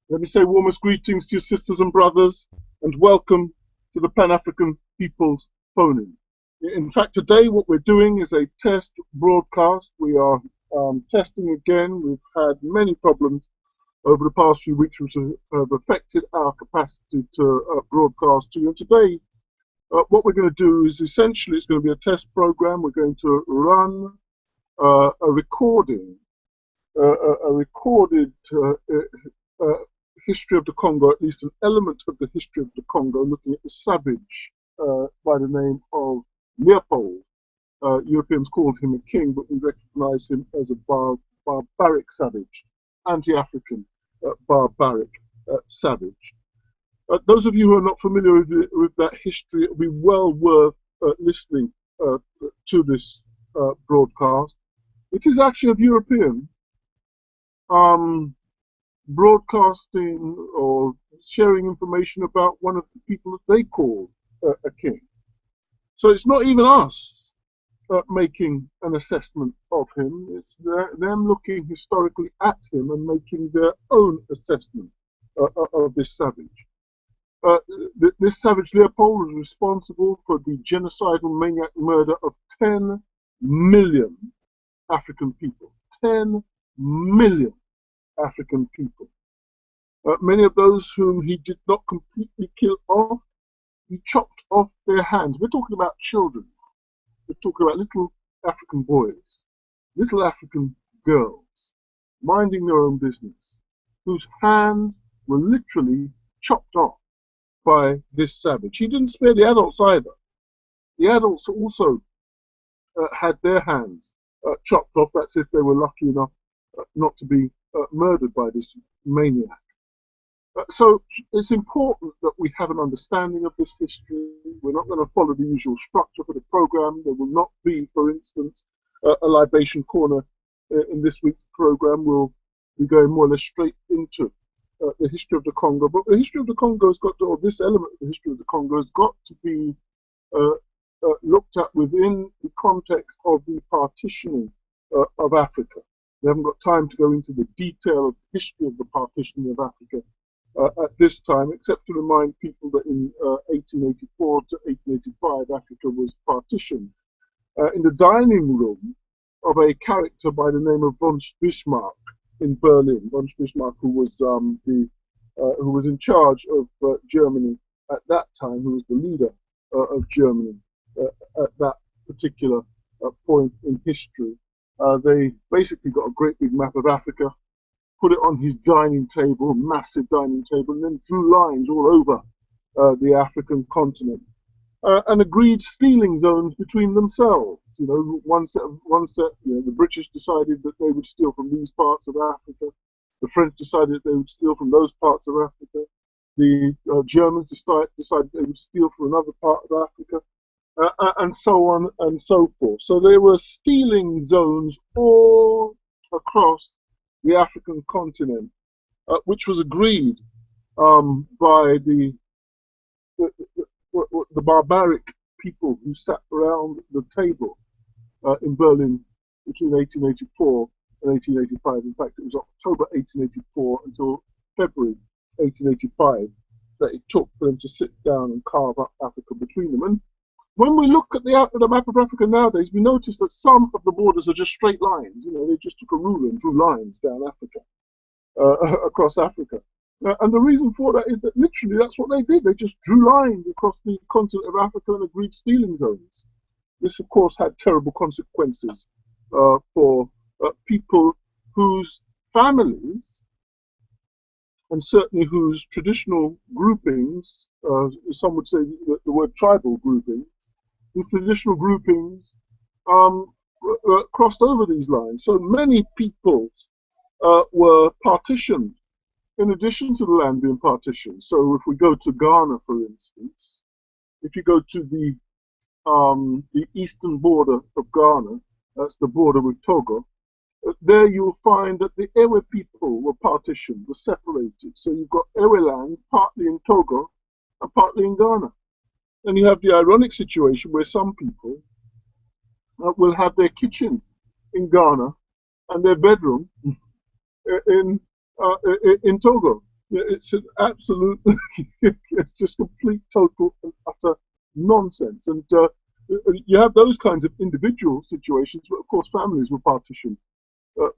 Let me say warmest greetings to your sisters and brothers, and welcome to the Pan-African People's Phone-In. In fact, today what we're doing is a test broadcast. We are testing again. We've had many problems over the past few weeks which have affected our capacity to broadcast to you. And today, what we're going to do is essentially it's going to be a test program. We're going to run a recording, a recorded history of the Congo, at least an element of the history of the Congo, looking at the savage by the name of Leopold. Europeans called him a king, but we recognize him as a barbaric savage, anti-African barbaric savage. Those of you who are not familiar with that history, it will be well worth listening to this broadcast. It is actually of European broadcasting or sharing information about one of the people that they call a king. So it's not even us making an assessment of him, it's them looking historically at him and making their own assessment of this savage. This savage Leopold was responsible for the genocidal maniac murder of 10 million African people. 10 million African people. Many of those whom he did not completely kill off, he chopped off their hands. We're talking about children. We're talking about little African boys, little African girls, minding their own business, whose hands were literally chopped off by this savage. He didn't spare the adults either. The adults also had their hands chopped off. That's if they were lucky enough not to be murdered by this maniac. So it's important that we have an understanding of this history. We're not going to follow the usual structure for the program. There will not be, for instance, a libation corner in this week's program. We'll be going more or less straight into the history of the Congo. But the history of the Congo has got to, or this element of the history of the Congo has got to be looked at within the context of the partitioning of Africa. We haven't got time to go into the detail of the history of the partitioning of Africa at this time, except to remind people that in 1884 to 1885, Africa was partitioned in the dining room of a character by the name of von Bismarck in Berlin. Von Bismarck, who was in charge of Germany at that time, who was the leader of Germany at that particular point in history. They basically got a great big map of Africa, put it on his dining table, massive dining table, and then drew lines all over the African continent, and agreed stealing zones between themselves. You know, one set, you know, the British decided that they would steal from these parts of Africa. The French decided they would steal from those parts of Africa. The Germans decided they would steal from another part of Africa, and so on and so forth. So there were stealing zones all across the African continent, which was agreed by the barbaric people who sat around the table in Berlin between 1884 and 1885. In fact, it was October 1884 until February 1885 that it took for them to sit down and carve up Africa between them. And when we look at the map of Africa nowadays, we notice that some of the borders are just straight lines. You know, they just took a ruler and drew lines down Africa, across Africa. And the reason for that is that literally that's what they did. They just drew lines across the continent of Africa and agreed stealing zones. This, of course, had terrible consequences for people whose families, and certainly whose traditional groupings, some would say the word tribal groupings, the traditional groupings crossed over these lines. So many peoples were partitioned in addition to the land being partitioned. So if we go to Ghana, for instance, if you go to the eastern border of Ghana, that's the border with Togo, there you'll find that the Ewe people were partitioned, were separated. So you've got Ewe land partly in Togo and partly in Ghana. And you have the ironic situation where some people will have their kitchen in Ghana and their bedroom in Togo. It's an absolute, it's just complete, total, and utter nonsense. And you have those kinds of individual situations, but of course families were partitioned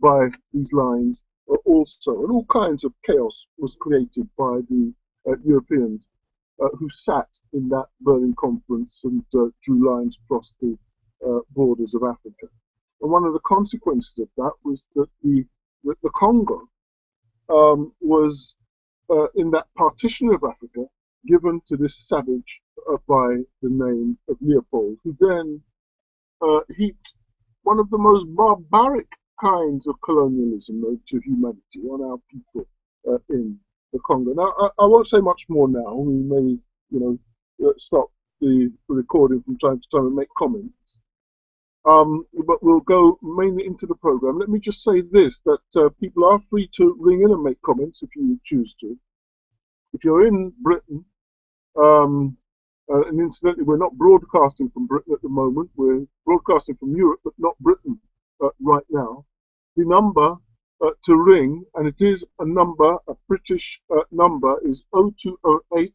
by these lines also. And all kinds of chaos was created by the Europeans who sat in that Berlin conference and drew lines across the borders of Africa. And one of the consequences of that was that the Congo was, in that partition of Africa, given to this savage by the name of Leopold, who then heaped one of the most barbaric kinds of colonialism to humanity on our people in the Congo. Now, I won't say much more now. We may, you know, stop the recording from time to time and make comments. But we'll go mainly into the program. Let me just say this, that people are free to ring in and make comments if you choose to. If you're in Britain, and incidentally, we're not broadcasting from Britain at the moment. We're broadcasting from Europe, but not Britain right now. The number to ring, and it is a number, a British number, is 0208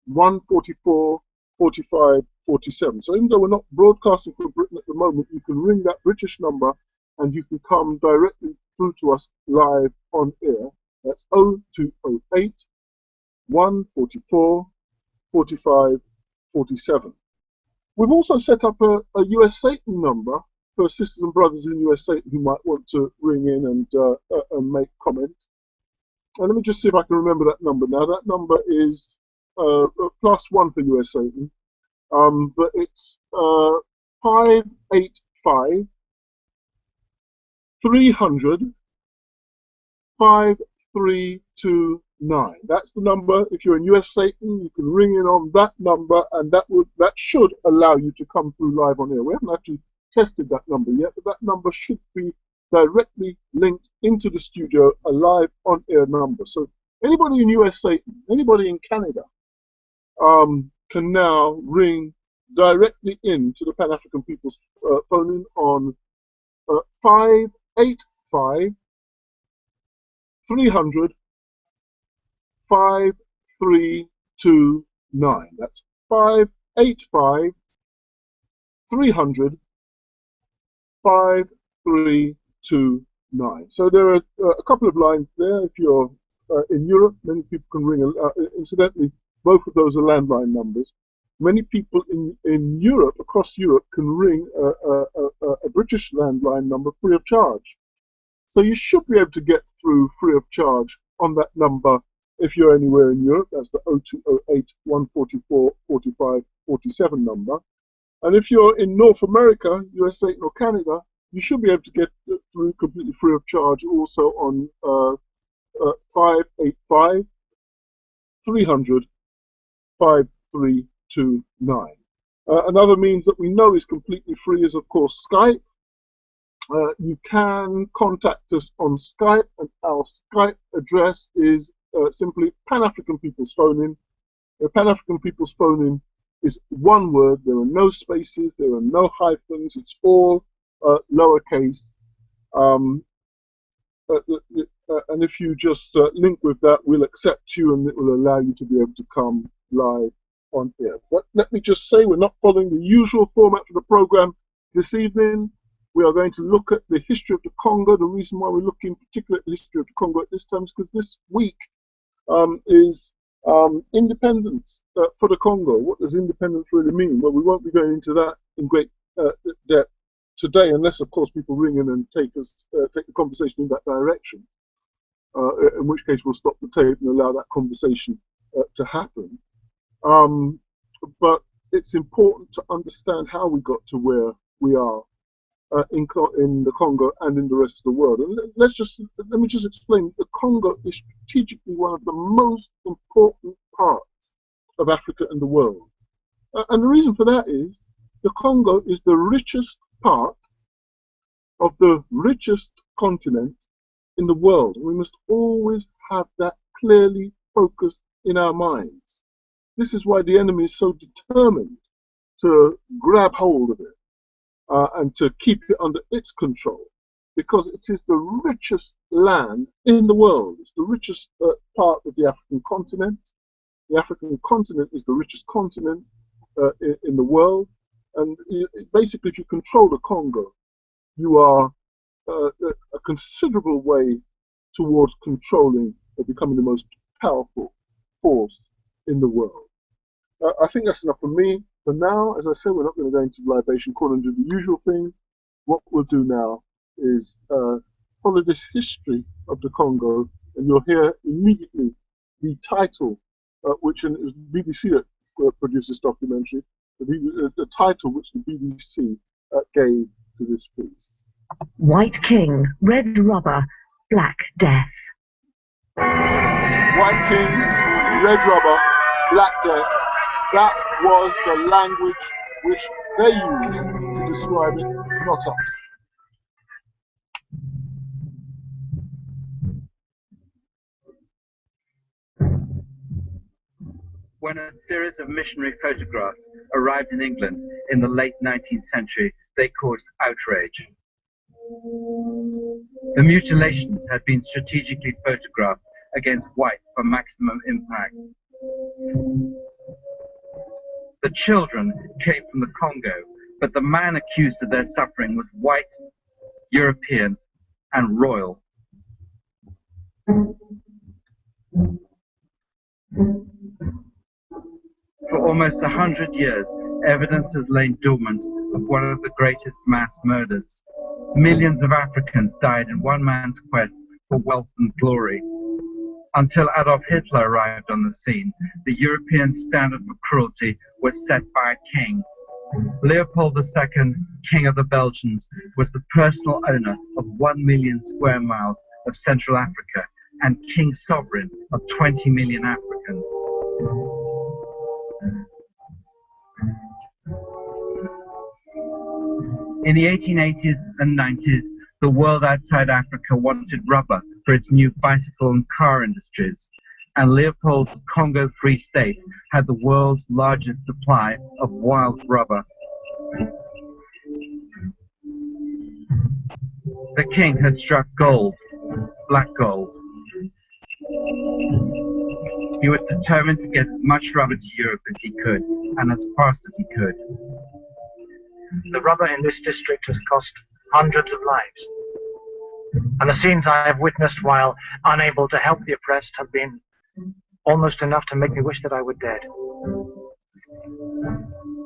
144 45 47. So even though we're not broadcasting from Britain at the moment, you can ring that British number and you can come directly through to us live on air. That's 0208 144 45 47. We've also set up a US Satan number for sisters and brothers in US Satan who might want to ring in and make comment. And let me just see if I can remember that number now. That number is +1 for US Satan, but it's 585 300 5329. That's the number. If you're in US Satan, you can ring in on that number, and that should allow you to come through live on air. We haven't actually tested that number yet, but that number should be directly linked into the studio, a live on air number. So anybody in US Satan, anybody in Canada, can now ring directly into the Pan African People's phone in on 585 300 5329. That's 585 300 5329. So there are a couple of lines there. If you're in Europe, many people can ring. Incidentally, both of those are landline numbers. Many people in Europe, across Europe, can ring a British landline number free of charge. So you should be able to get through free of charge on that number if you're anywhere in Europe. That's the 0208 144 45 47 number. And if you're in North America, US Satan or Canada, you should be able to get through completely free of charge also on 585 300 5329. Another means that we know is completely free is, of course, Skype. You can contact us on Skype, and our Skype address is simply Pan African People's Phone In. Pan African People's Phone In is one word. There are no spaces, there are no hyphens. It's all lowercase. And if you just link with that, we'll accept you, and it will allow you to be able to come live on air. But let me just say, we're not following the usual format for the program this evening. We are going to look at the history of the Congo. The reason why we're looking particularly at the history of the Congo at this time is because this week is independence for the Congo. What does independence really mean? Well, we won't be going into that in great depth today, unless, of course, people ring in and take the conversation in that direction. In which case, we'll stop the tape and allow that conversation to happen. But it's important to understand how we got to where we are in the Congo and in the rest of the world. And let me just explain. The Congo is strategically one of the most important parts of Africa and the world. And the reason for that is the Congo is the richest part of the richest continent in the world. We must always have that clearly focused in our minds. This is why the enemy is so determined to grab hold of it and to keep it under its control, because it is the richest land in the world. It's the richest part of the African continent. The African continent is the richest continent in the world, and basically, if you control the Congo, you are a considerable way towards controlling or becoming the most powerful force in the world. I think that's enough for me. For now, as I said, we're not going to go into the libation corner and do the usual thing. What we'll do now is follow this history of the Congo, and you'll hear immediately the title, which it was BBC that produced this documentary, the title which the BBC gave to this piece. White King, Red Robber, Black Death. White King, Red Robber, Black Death. That was the language which they used to describe it, not us. When a series of missionary photographs arrived in England in the late 19th century, they caused outrage. The mutilations had been strategically photographed against white for maximum impact. The children came from the Congo, but the man accused of their suffering was white, European, and royal. For almost 100 years, evidence has lain dormant of one of the greatest mass murders. Millions of Africans died in one man's quest for wealth and glory. Until Adolf Hitler arrived on the scene, the European standard for cruelty was set by a king. Leopold II, King of the Belgians, was the personal owner of 1 million square miles of Central Africa and King Sovereign of 20 million Africans. In the 1880s and 90s, the world outside Africa wanted rubber for its new bicycle and car industries, and Leopold's Congo Free State had the world's largest supply of wild rubber. The king had struck gold, black gold. He was determined to get as much rubber to Europe as he could, and as fast as he could. The rubber in this district has cost hundreds of lives. And the scenes I have witnessed while unable to help the oppressed have been almost enough to make me wish that I were dead.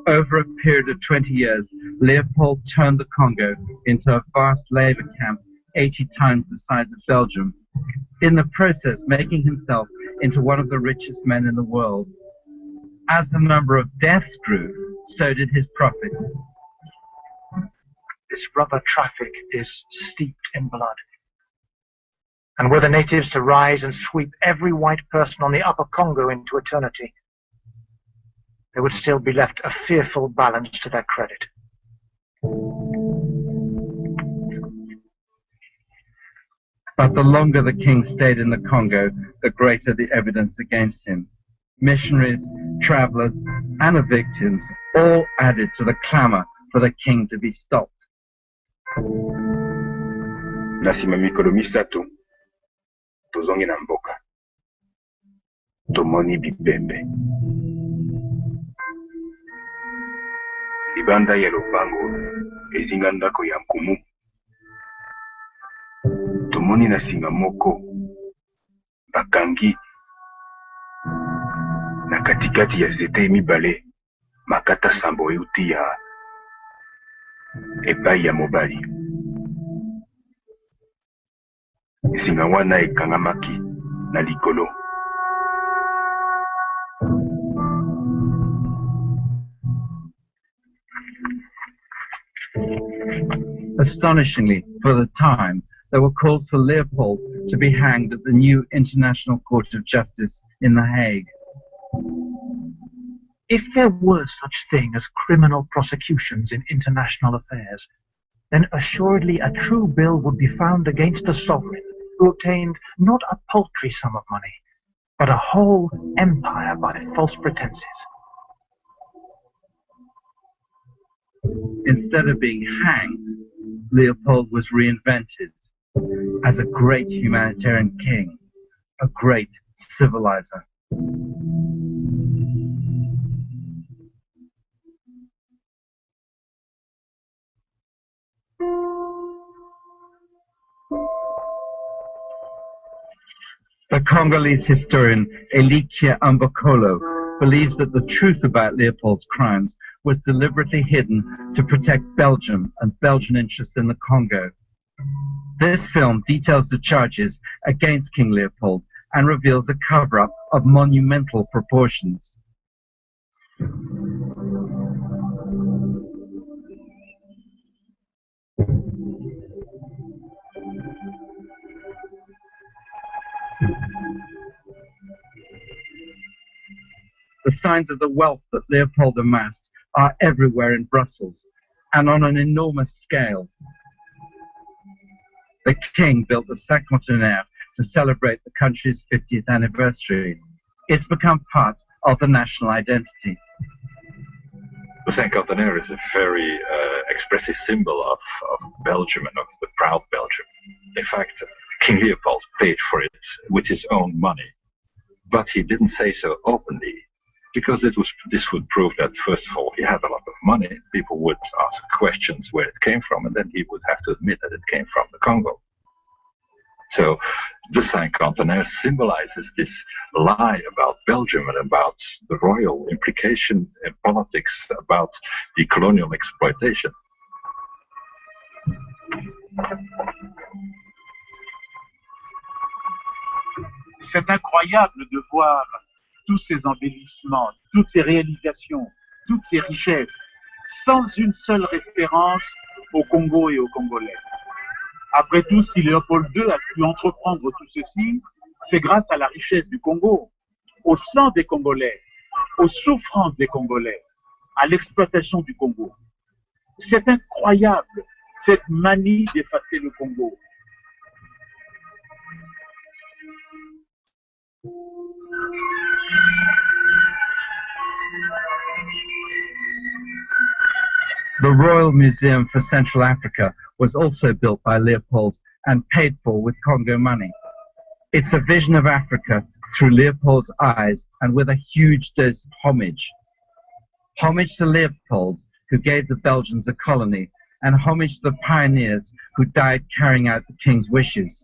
Over a period of 20 years, Leopold turned the Congo into a vast labor camp 80 times the size of Belgium, in the process making himself into one of the richest men in the world. As the number of deaths grew, so did his profits. This rubber traffic is steeped in blood. And were the natives to rise and sweep every white person on the upper Congo into eternity, there would still be left a fearful balance to their credit. But the longer the king stayed in the Congo, the greater the evidence against him. Missionaries, travelers, and the victims all added to the clamor for the king to be stopped. Nasima mikolo misato tozongi na mboka tomoni bipembe libanda ya lopango ezinga ndako ya nkumu tomoni na singa moko bakangi na katikati ya zete mibale makata sambo euti ya epai ya mobali. Singa wana ekangamaki na likolo. Astonishingly, for the time, there were calls for Leopold to be hanged at the new International Court of Justice in The Hague. If there were such thing as criminal prosecutions in international affairs, then assuredly a true bill would be found against a sovereign who obtained not a paltry sum of money, but a whole empire by false pretenses. Instead of being hanged, Leopold was reinvented as a great humanitarian king, a great civilizer. The Congolese historian Elikia Ambokolo believes that the truth about Leopold's crimes was deliberately hidden to protect Belgium and Belgian interests in the Congo. This film details the charges against King Leopold and reveals a cover-up of monumental proportions. The signs of the wealth that Leopold amassed are everywhere in Brussels, and on an enormous scale. The king built the Cinquantenaire to celebrate the country's 50th anniversary. It's become part of the national identity. The Cinquantenaire is a very expressive symbol of Belgium and of the proud Belgium. In fact, King Leopold paid for it with his own money, but he didn't say so openly, because this would prove that, first of all, he had a lot of money. People would ask questions where it came from, and then he would have to admit that it came from the Congo. So the Cinquantenaire symbolizes this lie about Belgium and about the royal implication in politics about the colonial exploitation. C'est incroyable de voir tous ces embellissements, toutes ces réalisations, toutes ces richesses, sans une seule référence au Congo et aux Congolais. Après tout, si Léopold II a pu entreprendre tout ceci, c'est grâce à la richesse du Congo, au sang des Congolais, aux souffrances des Congolais, à l'exploitation du Congo. C'est incroyable, cette manie d'effacer le Congo. The Royal Museum for Central Africa was also built by Leopold and paid for with Congo money. It's a vision of Africa through Leopold's eyes and with a huge dose of homage. Homage to Leopold, who gave the Belgians a colony, and homage to the pioneers who died carrying out the king's wishes.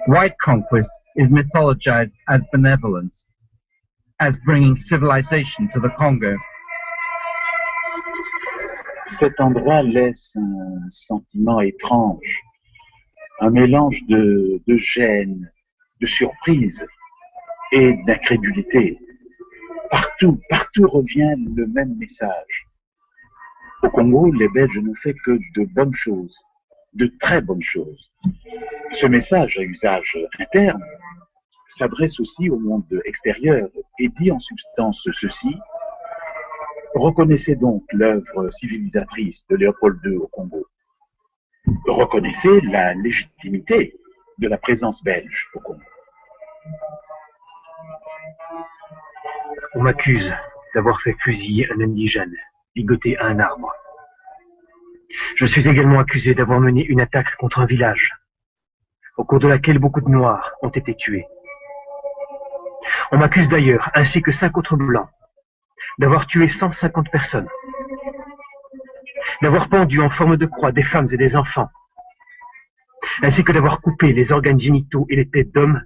White conquest is mythologized as benevolence, as bringing civilization to the Congo. Cet endroit laisse un sentiment étrange, un mélange de gêne, de surprise et d'incrédulité. Partout revient le même message. Au Congo, les Belges n'ont fait que de bonnes choses, de très bonnes choses. Ce message à usage interne s'adresse aussi au monde extérieur et dit en substance ceci: reconnaissez donc l'œuvre civilisatrice de Léopold II au Congo. Reconnaissez la légitimité de la présence belge au Congo. On m'accuse d'avoir fait fusiller un indigène, ligoté à un arbre. Je suis également accusé d'avoir mené une attaque contre un village, au cours de laquelle beaucoup de Noirs ont été tués. On m'accuse d'ailleurs, ainsi que 5 autres Blancs, d'avoir tué 150 personnes, d'avoir pendu en forme de croix des femmes et des enfants, ainsi que d'avoir coupé les organes génitaux et les têtes d'hommes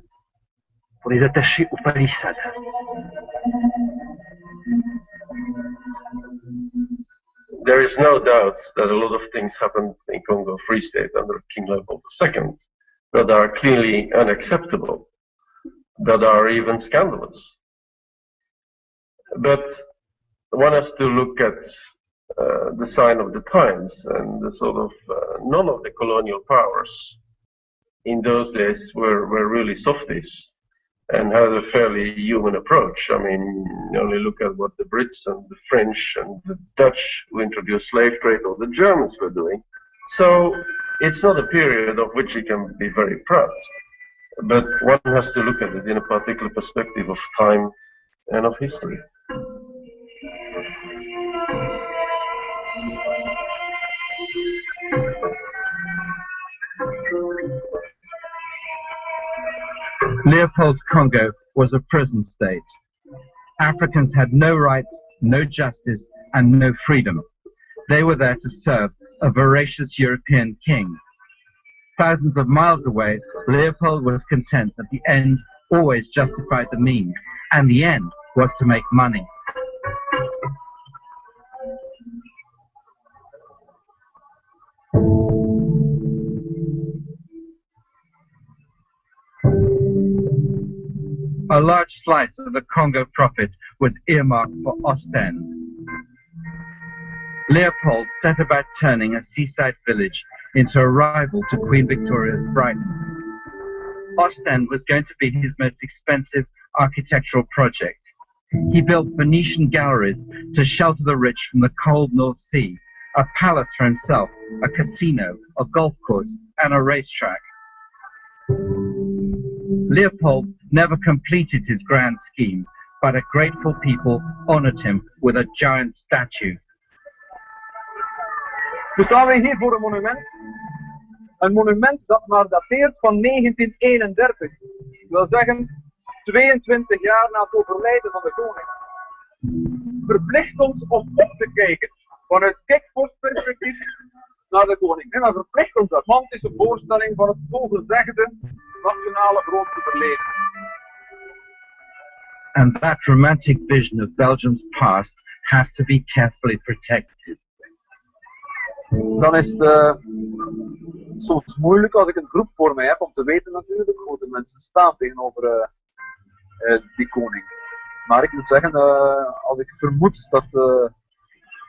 pour les attacher aux palissades. There is no doubt that a lot of things happened in Congo Free State under King Leopold II that are clearly unacceptable, that are even scandalous. But one has to look at the sign of the times, and the sort of none of the colonial powers in those days were really softies and had a fairly human approach. I mean, only look at what the Brits and the French and the Dutch who introduced slave trade, or the Germans were doing. So it's not a period of which you can be very proud, but one has to look at it in a particular perspective of time and of history. Leopold's Congo was a prison state. Africans had no rights, no justice, and no freedom. They were there to serve a voracious European king. Thousands of miles away, Leopold was content that the end always justified the means, and the end was to make money. A large slice of the Congo profit was earmarked for Ostend. Leopold set about turning a seaside village into a rival to Queen Victoria's Brighton. Ostend was going to be his most expensive architectural project. He built Venetian galleries to shelter the rich from the cold North Sea, a palace for himself, a casino, a golf course, and a racetrack. Leopold never completed his grand scheme, but a grateful people honored him with a giant statue. We staan wij hier voor een monument. Een monument dat maar dateert van 1931. Dat wil zeggen, 22 jaar na het overlijden van de koning. Verplicht ons om op te kijken vanuit kikvorstperspectief naar de koning. En dat verplicht ons een romantische voorstelling van het zogezegde nationale grootste verleden. And that romantic vision of Belgium's past has to be carefully protected. Dan is de soms moeilijk als ik een groep voor mij heb om te weten natuurlijk hoe de mensen staan tegenover die koning. Maar ik moet zeggen, als ik vermoed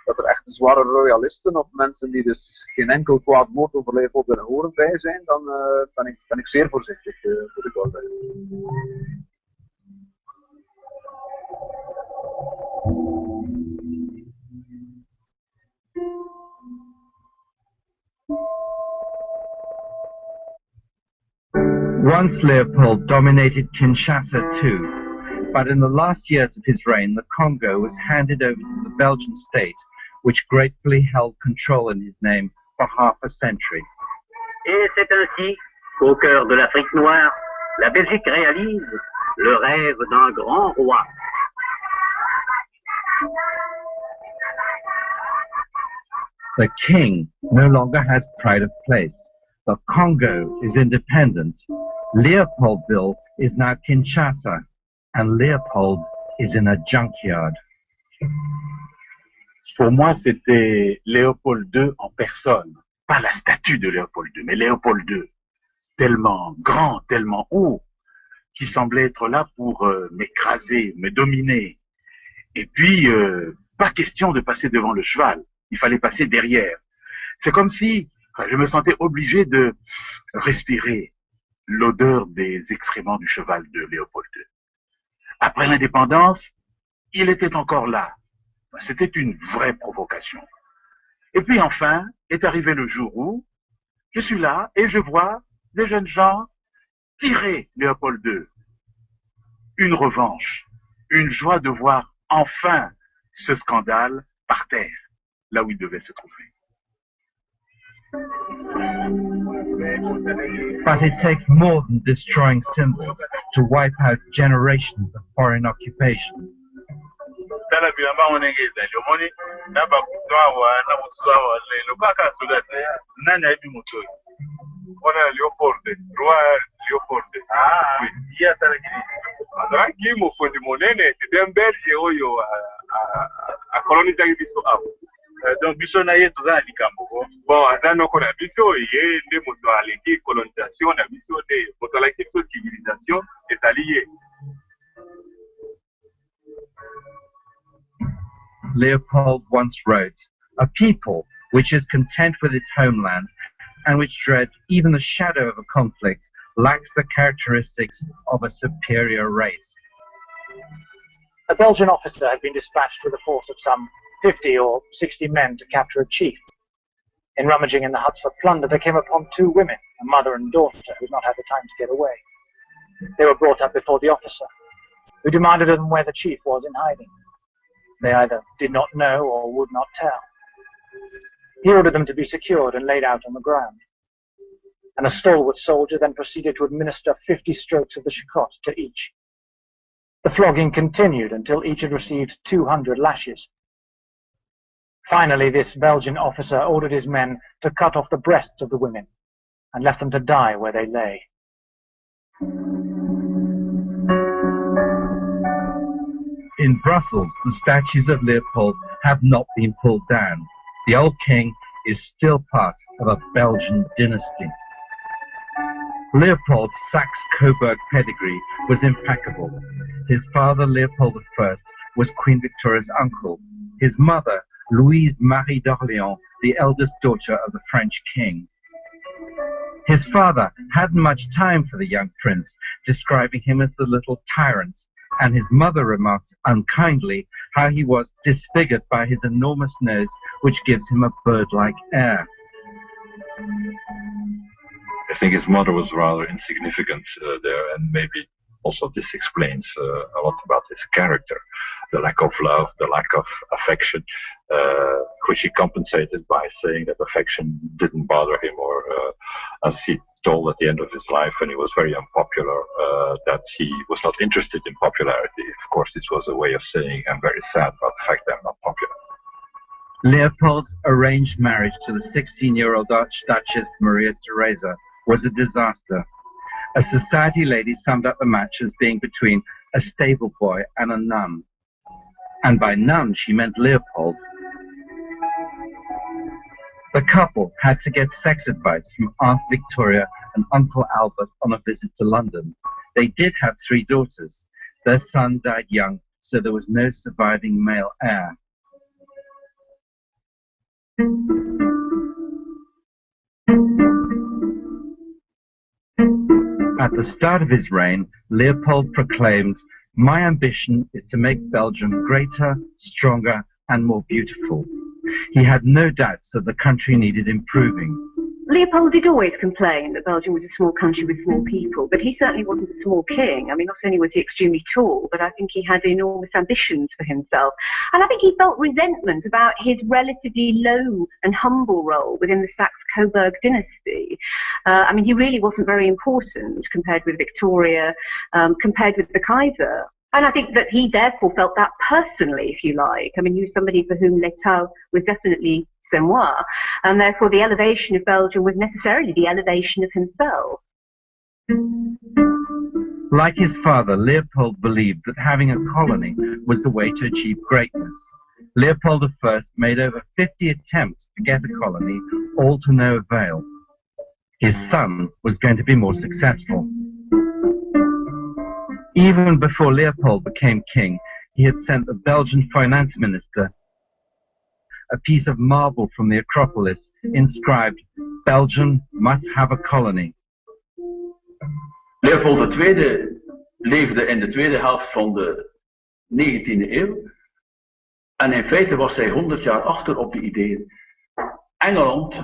dat er echt zware royalisten of mensen die dus geen enkel kwaad woord over Leopold willen horen bij zijn, dan ben ik zeer voorzichtig, moet ik wel zeggen. Once Leopold dominated Kinshasa too, but in the last years of his reign, the Congo was handed over to the Belgian state, which gratefully held control in his name for half a century. Et c'est ainsi qu'au cœur de l'Afrique noire, la Belgique réalise le rêve d'un grand roi. The king no longer has pride of place. The Congo is independent. Leopoldville is now Kinshasa, and Leopold is in a junkyard. Pour moi, c'était Léopold II en personne. Pas la statue de Léopold II, mais Léopold II. Tellement grand, tellement haut, qui semblait être là pour m'écraser, me dominer. Et puis, pas question de passer devant le cheval. Il fallait passer derrière. C'est comme si je me sentais obligé de respirer l'odeur des excréments du cheval de Léopold II. Après l'indépendance, il était encore là. C'était une vraie provocation. Et puis enfin, est arrivé le jour où je suis là et je vois des jeunes gens tirer Léopold II. Une revanche, une joie de voir enfin ce scandale par terre, là où il devait se trouver. But it takes more than destroying symbols to wipe out generations of foreign occupation. Donc biso na ye toza na likambo bon aza noko na biso ye nde moto aleki colonisation na biso te moto aleki biso civilisation ezali ye. Leopold once wrote, "A people which is content with its homeland and which dreads even the shadow of a conflict lacks the characteristics of a superior race." A Belgian officer had been dispatched with a force of some 50 or 60 men to capture a chief. In rummaging in the huts for plunder, they came upon two women, a mother and daughter, who had not had the time to get away. They were brought up before the officer, who demanded of them where the chief was in hiding. They either did not know or would not tell. He ordered them to be secured and laid out on the ground. And a stalwart soldier then proceeded to administer 50 strokes of the shikot to each. The flogging continued until each had received 200 lashes. Finally, this Belgian officer ordered his men to cut off the breasts of the women and left them to die where they lay. In Brussels, the statues of Leopold have not been pulled down. The old king is still part of a Belgian dynasty. Leopold's Saxe-Coburg pedigree was impeccable. His father, Leopold I, was Queen Victoria's uncle. His mother, Louise Marie d'Orléans, the eldest daughter of the French king. His father hadn't much time for the young prince, describing him as the little tyrant, and his mother remarked unkindly how he was disfigured by his enormous nose, which gives him a bird-like air. I think his mother was rather insignificant there, and maybe also this explains a lot about his character, the lack of love, the lack of affection, which he compensated by saying that affection didn't bother him, or as he told at the end of his life when he was very unpopular, that he was not interested in popularity. Of course, this was a way of saying I'm very sad about the fact that I'm not popular. Leopold's arranged marriage to the 16-year-old Archduchess Maria Theresa was a disaster. A society lady summed up the match as being between a stable boy and a nun. And by nun, she meant Leopold. The couple had to get sex advice from Aunt Victoria and Uncle Albert on a visit to London. They did have 3 daughters. Their son died young, so there was no surviving male heir. At the start of his reign, Leopold proclaimed, "My ambition is to make Belgium greater, stronger, and more beautiful." He had no doubts that the country needed improving. Leopold did always complain that Belgium was a small country with small people, but he certainly wasn't a small king. I mean, not only was he extremely tall, but I think he had enormous ambitions for himself. And I think he felt resentment about his relatively low and humble role within the Saxe-Coburg dynasty. I mean, he really wasn't very important compared with Victoria, compared with the Kaiser. And I think that he therefore felt that personally, if you like. I mean, he was somebody for whom l'État was definitely c'est moi, and therefore the elevation of Belgium was necessarily the elevation of himself. Like his father, Leopold believed that having a colony was the way to achieve greatness. Leopold I made over 50 attempts to get a colony, all to no avail. His son was going to be more successful. Even before Leopold became king, he had sent the Belgian finance minister a piece of marble from the Acropolis inscribed, "Belgium must have a colony." Leopold II leefde in de tweede helft van de 19e eeuw. En in feite was hij 100 jaar achter op de ideeën. Engeland,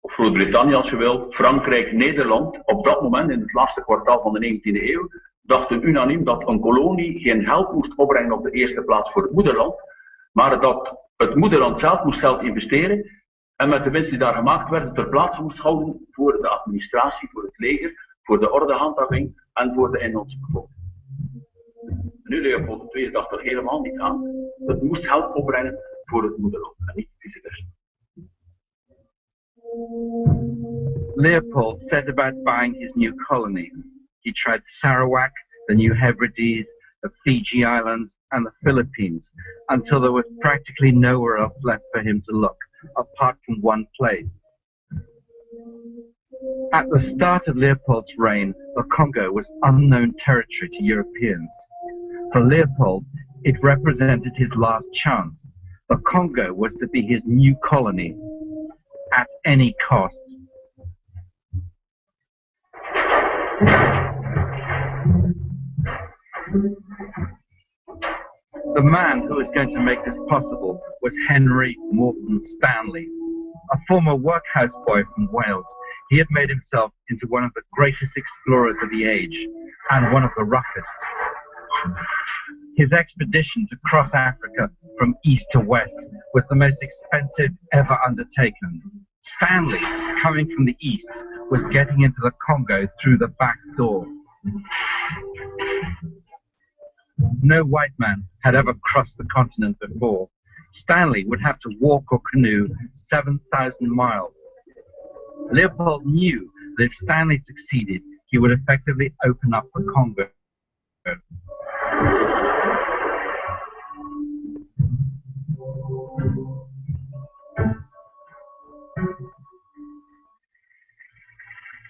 of Groot-Brittannië als je wil, Frankrijk, Nederland, op dat moment in het laatste kwartaal van de 19e eeuw, dachten unaniem dat een kolonie geen geld moest opbrengen op de eerste plaats voor het moederland, maar dat het moederland zelf moest geld investeren en met de winst die daar gemaakt werd ter plaatse moest houden voor de administratie, voor het leger, voor de ordehandhaving en voor de inlandse bevolking. Nu Leopold II dacht er helemaal niet aan. Het moest geld opbrengen voor het moederland en niet vice versa. Leopold set about buying his new colony. He tried Sarawak, the New Hebrides, the Fiji Islands, and the Philippines, until there was practically nowhere else left for him to look, apart from one place. At the start of Leopold's reign, the Congo was unknown territory to Europeans. For Leopold, it represented his last chance. The Congo was to be his new colony, at any cost. The man who was going to make this possible was Henry Morton Stanley, a former workhouse boy from Wales. He had made himself into one of the greatest explorers of the age, and one of the roughest. His expedition to cross Africa from east to west was the most expensive ever undertaken. Stanley, coming from the east, was getting into the Congo through the back door. No white man had ever crossed the continent before. Stanley would have to walk or canoe 7,000 miles. Leopold knew that if Stanley succeeded, he would effectively open up the Congo.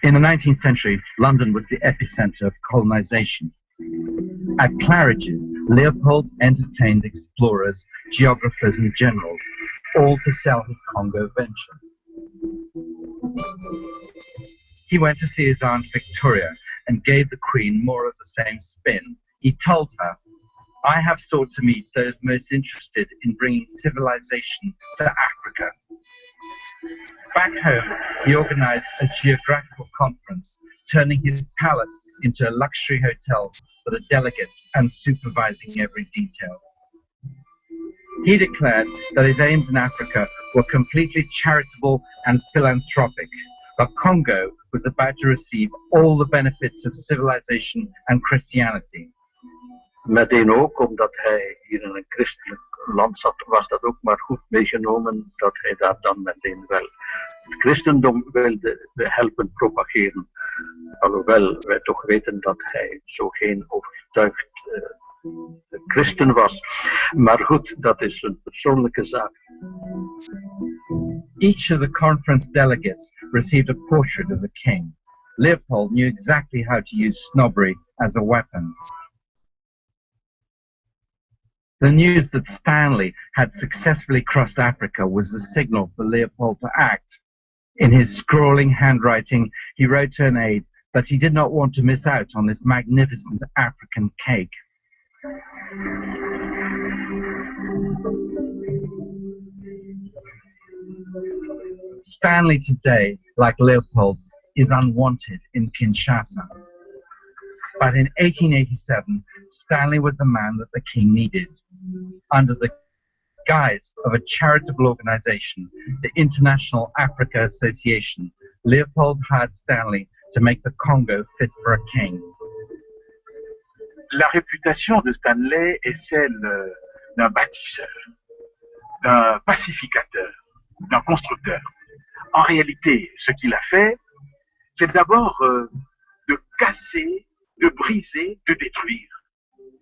In the 19th century, London was the epicenter of colonization. At Claridge's, Leopold entertained explorers, geographers and generals, all to sell his Congo venture. He went to see his Aunt Victoria and gave the Queen more of the same spin. He told her, "I have sought to meet those most interested in bringing civilization to Africa." Back home, he organized a geographical conference, turning his palace into a luxury hotel for the delegates and supervising every detail. He declared that his aims in Africa were completely charitable and philanthropic. The Congo was about to receive all the benefits of civilization and Christianity. Meteen ook, omdat hij hier in een christelijk land zat, was dat ook maar goed meegenomen dat hij daar dan meteen wel het christendom wilde helpen propageren. Alhoewel wij toch weten dat hij zo geen overtuigd christen was. Maar goed, dat is een persoonlijke zaak. Each of the conference delegates received a portrait of the king. Leopold knew exactly how to use snobbery as a weapon. The news that Stanley had successfully crossed Africa was the signal for Leopold to act. In his scrawling handwriting, he wrote to an aide that he did not want to miss out on this magnificent African cake. Stanley today, like Leopold, is unwanted in Kinshasa. But in 1887, Stanley was the man that the king needed. Under the guise of a charitable organization, the International Africa Association, Leopold hired Stanley to make the Congo fit for a king. La réputation de Stanley est celle d'un bâtisseur, d'un pacificateur, d'un constructeur. En réalité, ce qu'il a fait, c'est d'abord de casser, de briser, de détruire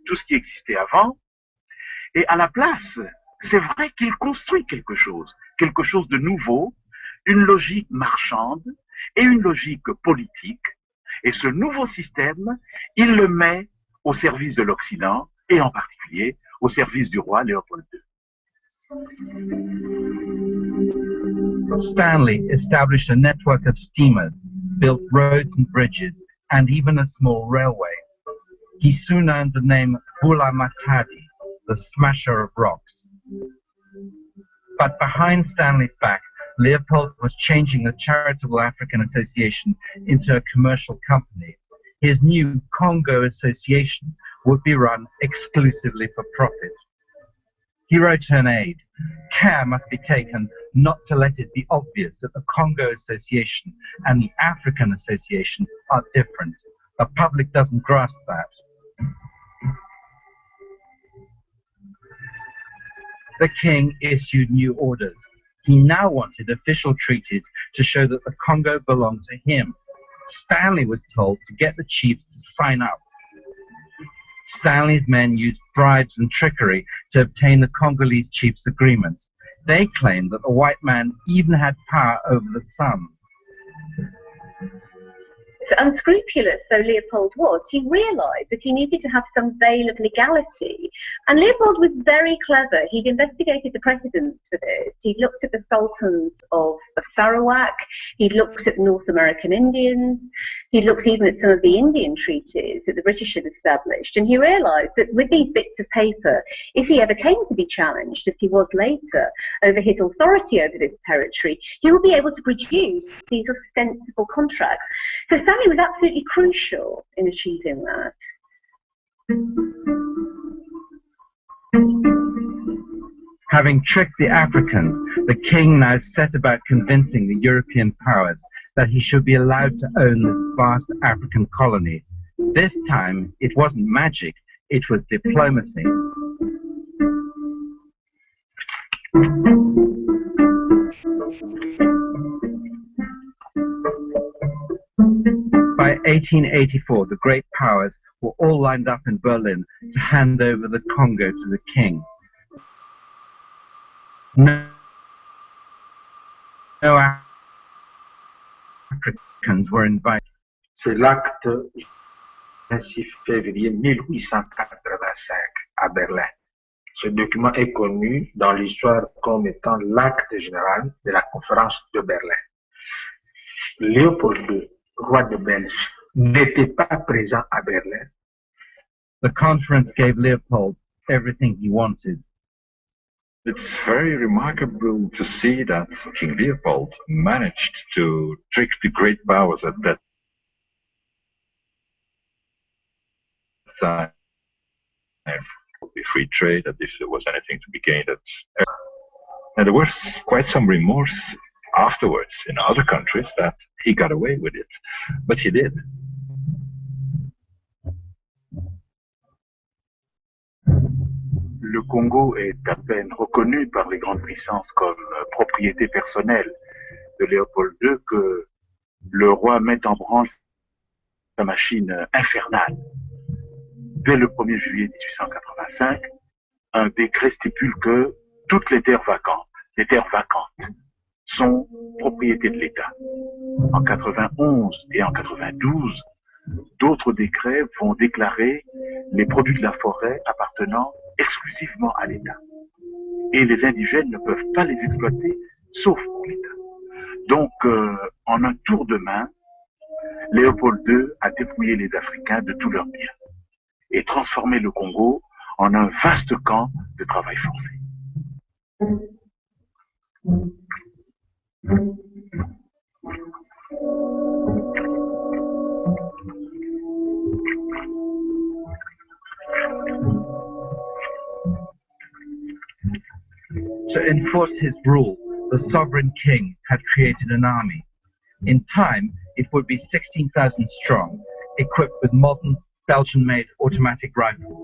tout ce qui existait avant. Et à la place, c'est vrai qu'il construit quelque chose de nouveau, une logique marchande et une logique politique. Et ce nouveau système, il le met au service de l'Occident et en particulier au service du roi Léopold II. Stanley established a network of steamers, built roads and bridges, and even a small railway. He soon earned the name Bula Matadi, the smasher of rocks. But behind Stanley's back, Leopold was changing the Charitable African Association into a commercial company. His new Congo Association would be run exclusively for profit. He wrote to an aide, "Care must be taken not to let it be obvious that the Congo Association and the African Association are different. The public doesn't grasp that." The king issued new orders. He now wanted official treaties to show that the Congo belonged to him. Stanley was told to get the chiefs to sign up. Stanley's men used bribes and trickery to obtain the Congolese chiefs' agreement. They claimed that the white man even had power over the sun. Unscrupulous though Leopold was, he realised that he needed to have some veil of legality. And Leopold was very clever. He'd investigated the precedents for this. He'd looked at the sultans of Sarawak. He'd looked at North American Indians. He'd looked even at some of the Indian treaties that the British had established. And he realised that with these bits of paper, if he ever came to be challenged, as he was later, over his authority over this territory, he would be able to produce these ostensible contracts. So Stanley was absolutely crucial in achieving that. Having tricked the Africans, the king now set about convincing the European powers that he should be allowed to own this vast African colony. This time, it wasn't magic, it was diplomacy. By 1884, the great powers were all lined up in Berlin to hand over the Congo to the king. No Africans were invited. C'est l'acte du 26 février 1885 à Berlin. Ce document est connu dans l'histoire comme étant l'acte général de la conférence de Berlin. Léopold II, roi de Belgique, n'était pas présent à Berlin. The conference gave Leopold everything he wanted. It's very remarkable to see that King Leopold managed to trick the great powers at that time. Would be free trade, that if there was anything to be gained, and there was quite some remorse afterwards in other countries that he got away with it, but he did. Le Congo est à peine reconnu par les grandes puissances comme propriété personnelle de Léopold II que le roi met en branle sa machine infernale dès le 1er juillet 1885, un décret stipule que toutes les terres vacantes sont propriété de l'État. En 91 et en 92, d'autres décrets vont déclarer les produits de la forêt appartenant exclusivement à l'État. Et les indigènes ne peuvent pas les exploiter, sauf pour l'État. Donc, en un tour de main, Léopold II a dépouillé les Africains de tous leurs biens et transformé le Congo en un vaste camp de travail forcé. To enforce his rule, the sovereign king had created an army. In time, it would be 16,000 strong, equipped with modern Belgian-made automatic rifles.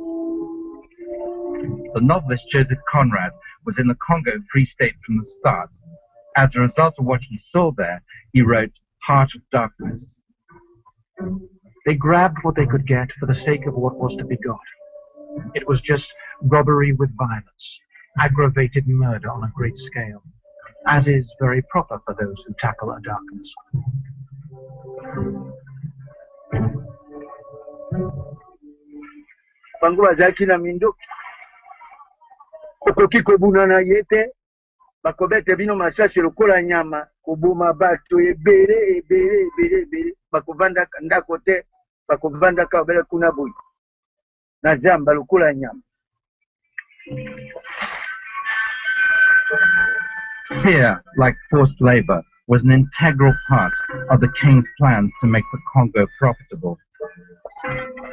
The novelist Joseph Conrad was in the Congo Free State from the start. As a result of what he saw there, he wrote Heart of Darkness. They grabbed what they could get for the sake of what was to be got. It was just robbery with violence, aggravated murder on a great scale, as is very proper for those who tackle a darkness. Bango bazalaki na mindoki okoki kobunana ye te bakobete bino masasi lokola nyama koboma bato ebele bakovanda ndako te bakovandaka obele kuna boyi na zamba lokola nyama. Fear, like forced labor, was an integral part of the king's plans to make the Congo profitable.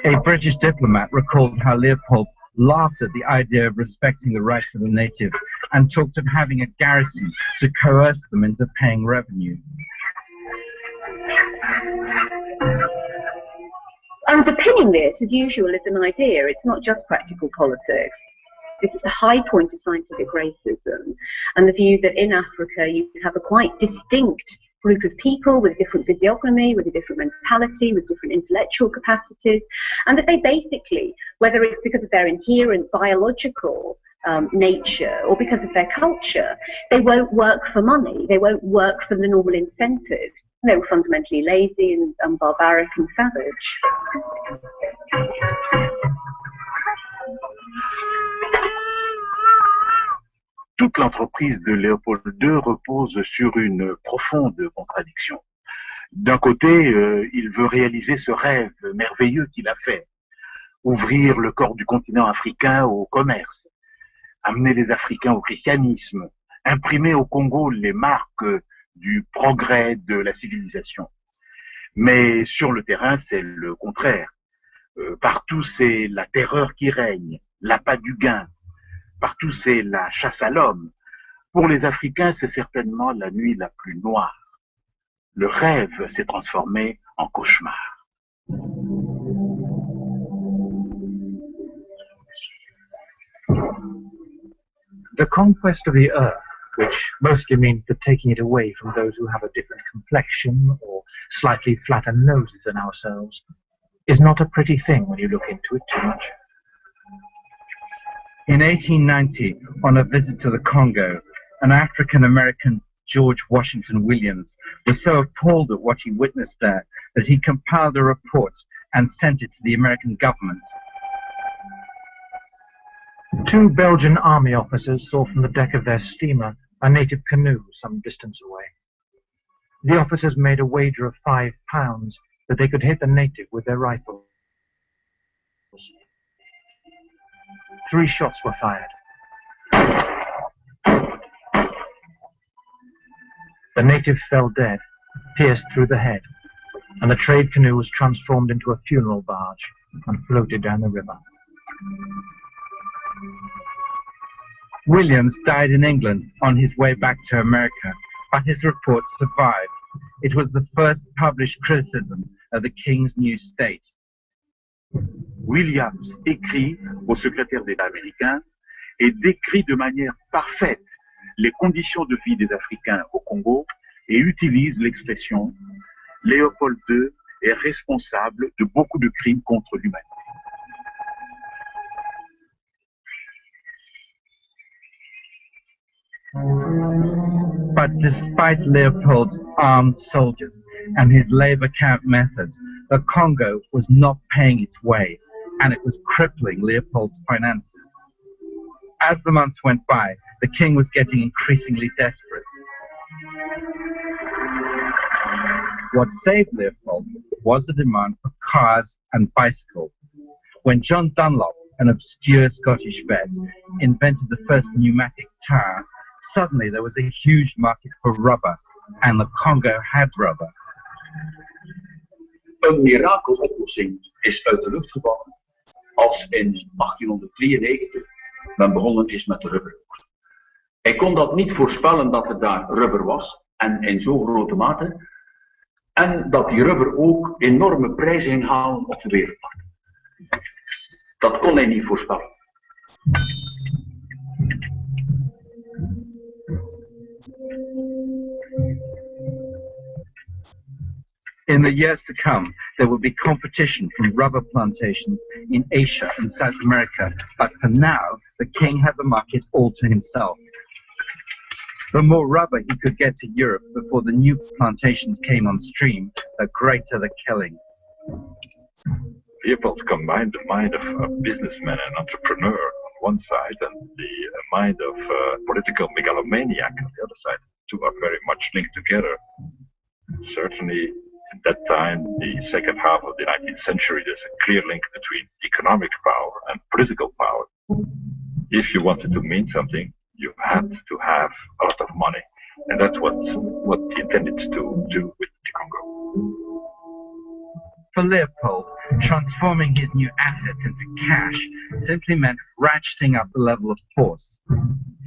A British diplomat recalled how Leopold laughed at the idea of respecting the rights of the native and talked of having a garrison to coerce them into paying revenue. Underpinning this, as usual, is an idea. It's not just practical politics. This is the high point of scientific racism, and the view that in Africa you have a quite distinct group of people with a different physiognomy, with a different mentality, with different intellectual capacities, and that they basically, whether it's because of their inherent biological nature or because of their culture, they won't work for money, they won't work for the normal incentives. They were fundamentally lazy and barbaric and savage. Toute l'entreprise de Léopold II repose sur une profonde contradiction. D'un côté, il veut réaliser ce rêve merveilleux qu'il a fait, ouvrir le corps du continent africain au commerce, amener les Africains au christianisme, imprimer au Congo les marques du progrès de la civilisation. Mais sur le terrain, c'est le contraire. Partout, c'est la terreur qui règne, l'appât du gain. Partout, c'est la chasse à l'homme. Pour les Africains, c'est certainement la nuit la plus noire. Le rêve s'est transformé en cauchemar. The conquest of the earth, which mostly means the taking it away from those who have a different complexion or slightly flatter noses than ourselves, is not a pretty thing when you look into it too much. In 1890, on a visit to the Congo, an African-American, George Washington Williams, was so appalled at what he witnessed there that he compiled a report and sent it to the American government. 2 Belgian army officers saw from the deck of their steamer a native canoe some distance away. The officers made a wager of £5 that they could hit the native with their rifles. 3 shots were fired. The native fell dead, pierced through the head, and the trade canoe was transformed into a funeral barge and floated down the river. Williams died in England on his way back to America, but his report survived. It was the first published criticism of the king's new state. Williams écrit au secrétaire d'État américain et décrit de manière parfaite les conditions de vie des Africains au Congo et utilise l'expression « Léopold II est responsable de beaucoup de crimes contre l'humanité ». But despite Leopold's armed soldiers and his labor camp methods, the Congo was not paying its way, and it was crippling Leopold's finances. As the months went by, the king was getting increasingly desperate. What saved Leopold was the demand for cars and bicycles. When John Dunlop, an obscure Scottish vet, invented the first pneumatic tire, suddenly there was a huge market for rubber, and the Congo had rubber. Een mirakeloplossing is uit de lucht gevallen als in 1893 men begonnen is met de rubberkoers. Hij kon dat niet voorspellen dat er daar rubber was, en in zo'n grote mate, en dat die rubber ook enorme prijzen ging halen op de wereldmarkt. Dat kon hij niet voorspellen. In the years to come, there will be competition from rubber plantations in Asia and South America, but for now, the king had the market all to himself. The more rubber he could get to Europe before the new plantations came on stream, the greater the killing. Leopold combined the mind of a businessman and entrepreneur on one side and the mind of a political megalomaniac on the other side. The two are very much linked together. Certainly, at that time, the second half of the 19th century, there's a clear link between economic power and political power. If you wanted to mean something, you had to have a lot of money, and that's what he intended to do with the Congo. For Leopold, transforming his new assets into cash simply meant ratcheting up the level of force.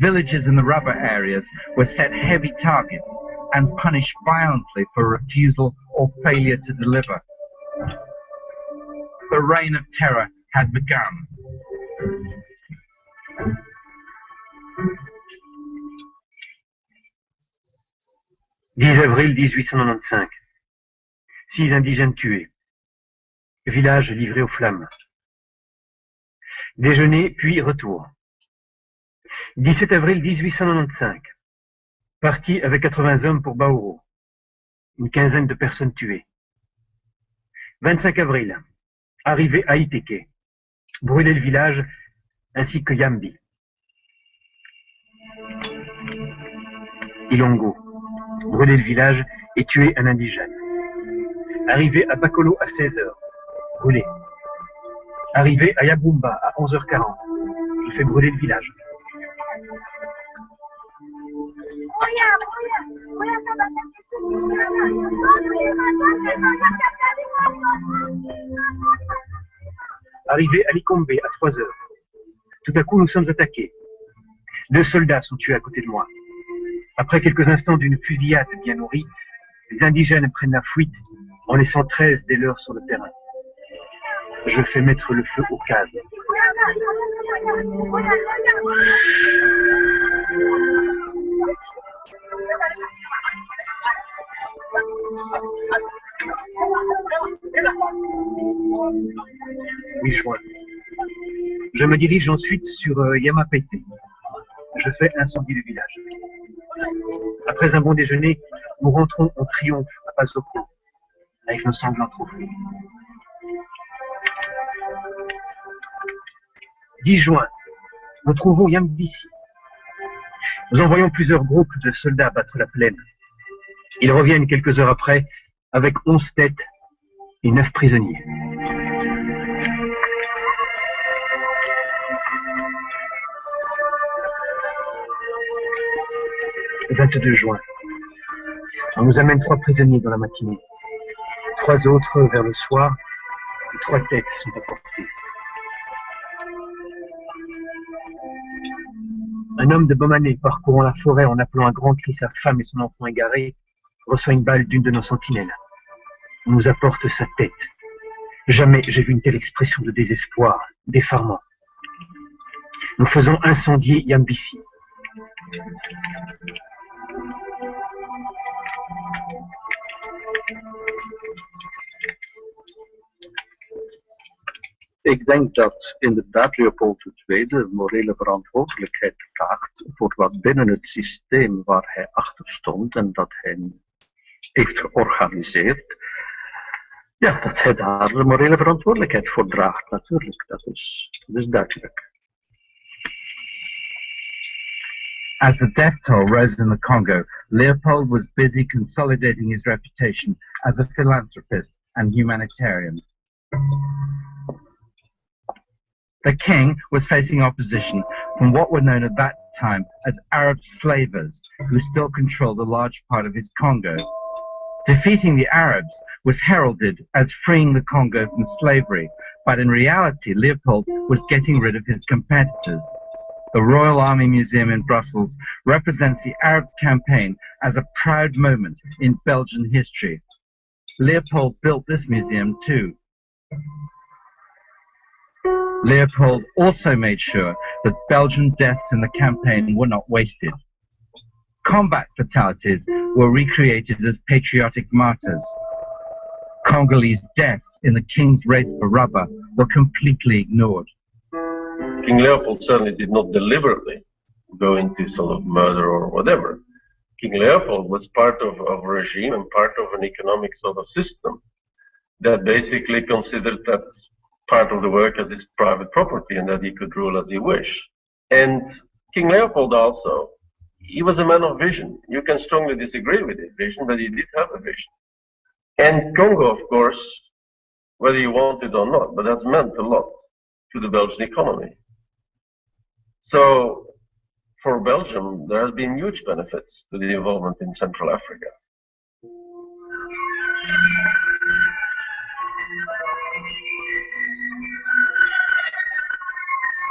Villages in the rubber areas were set heavy targets and punished violently for refusal or failure to deliver. The reign of terror had begun. 10 avril 1895. 6 indigènes tués. Village livré aux flammes. Déjeuner puis retour. 17 avril 1895. Parti avec 80 hommes pour Baouro. Une quinzaine de personnes tuées. 25 avril. Arrivée à Iteke. Brûler le village ainsi que Yambi. Ilongo. Brûler le village et tuer un indigène. Arrivé à Bakolo à 16 h. Brûlé. Arrivé à Yabumba à 11h40. Je fais brûler le village. Arrivé à Likombe à 3 h. Tout à coup, nous sommes attaqués. 2 soldats sont tués à côté de moi. Après quelques instants d'une fusillade bien nourrie, les indigènes prennent la fuite en laissant 13 des leurs sur le terrain. Je fais mettre le feu aux cases. Mi-juin. Je me dirige ensuite sur Yamapete. Je fais incendie du village. Après un bon déjeuner, nous rentrons en triomphe à Pasoko, avec nos sanglants trophées. 10 juin, nous trouvons Yambisi. Nous envoyons plusieurs groupes de soldats battre la plaine. Ils reviennent quelques heures après avec 11 têtes et 9 prisonniers. Le 22 juin, on nous amène 3 prisonniers dans la matinée. 3 autres vers le soir et 3 têtes sont apportées. Un homme de Bomané, parcourant la forêt en appelant un grand cri sa femme et son enfant égarés, reçoit une balle d'une de nos sentinelles. On nous apporte sa tête. Jamais j'ai vu une telle expression de désespoir, d'effarement. Nous faisons incendier Yambisi. Ik denk dat inderdaad Leopold II morele verantwoordelijkheid draagt voor wat binnen het systeem waar hij achter stond en dat hij heeft georganiseerd, ja, dat hij daar de morele verantwoordelijkheid voor draagt, natuurlijk. Dat is duidelijk. As the death toll rose in the Congo, Leopold was busy consolidating his reputation as a philanthropist and humanitarian. The king was facing opposition from what were known at that time as Arab slavers, who still controlled a large part of his Congo. Defeating the Arabs was heralded as freeing the Congo from slavery, but in reality Leopold was getting rid of his competitors. The Royal Army Museum in Brussels represents the Arab campaign as a proud moment in Belgian history. Leopold built this museum too. Leopold also made sure that Belgian deaths in the campaign were not wasted. Combat fatalities were recreated as patriotic martyrs. Congolese deaths in the king's race for rubber were completely ignored. King Leopold certainly did not deliberately go into sort of murder or whatever. King Leopold was part of a regime and part of an economic sort of system that basically considered that part of the work as his private property and that he could rule as he wished. And King Leopold also, he was a man of vision. You can strongly disagree with his vision, but he did have a vision. And Congo, of course, whether you want it or not, but that's meant a lot to the Belgian economy. So, for Belgium, there has been huge benefits to the involvement in Central Africa.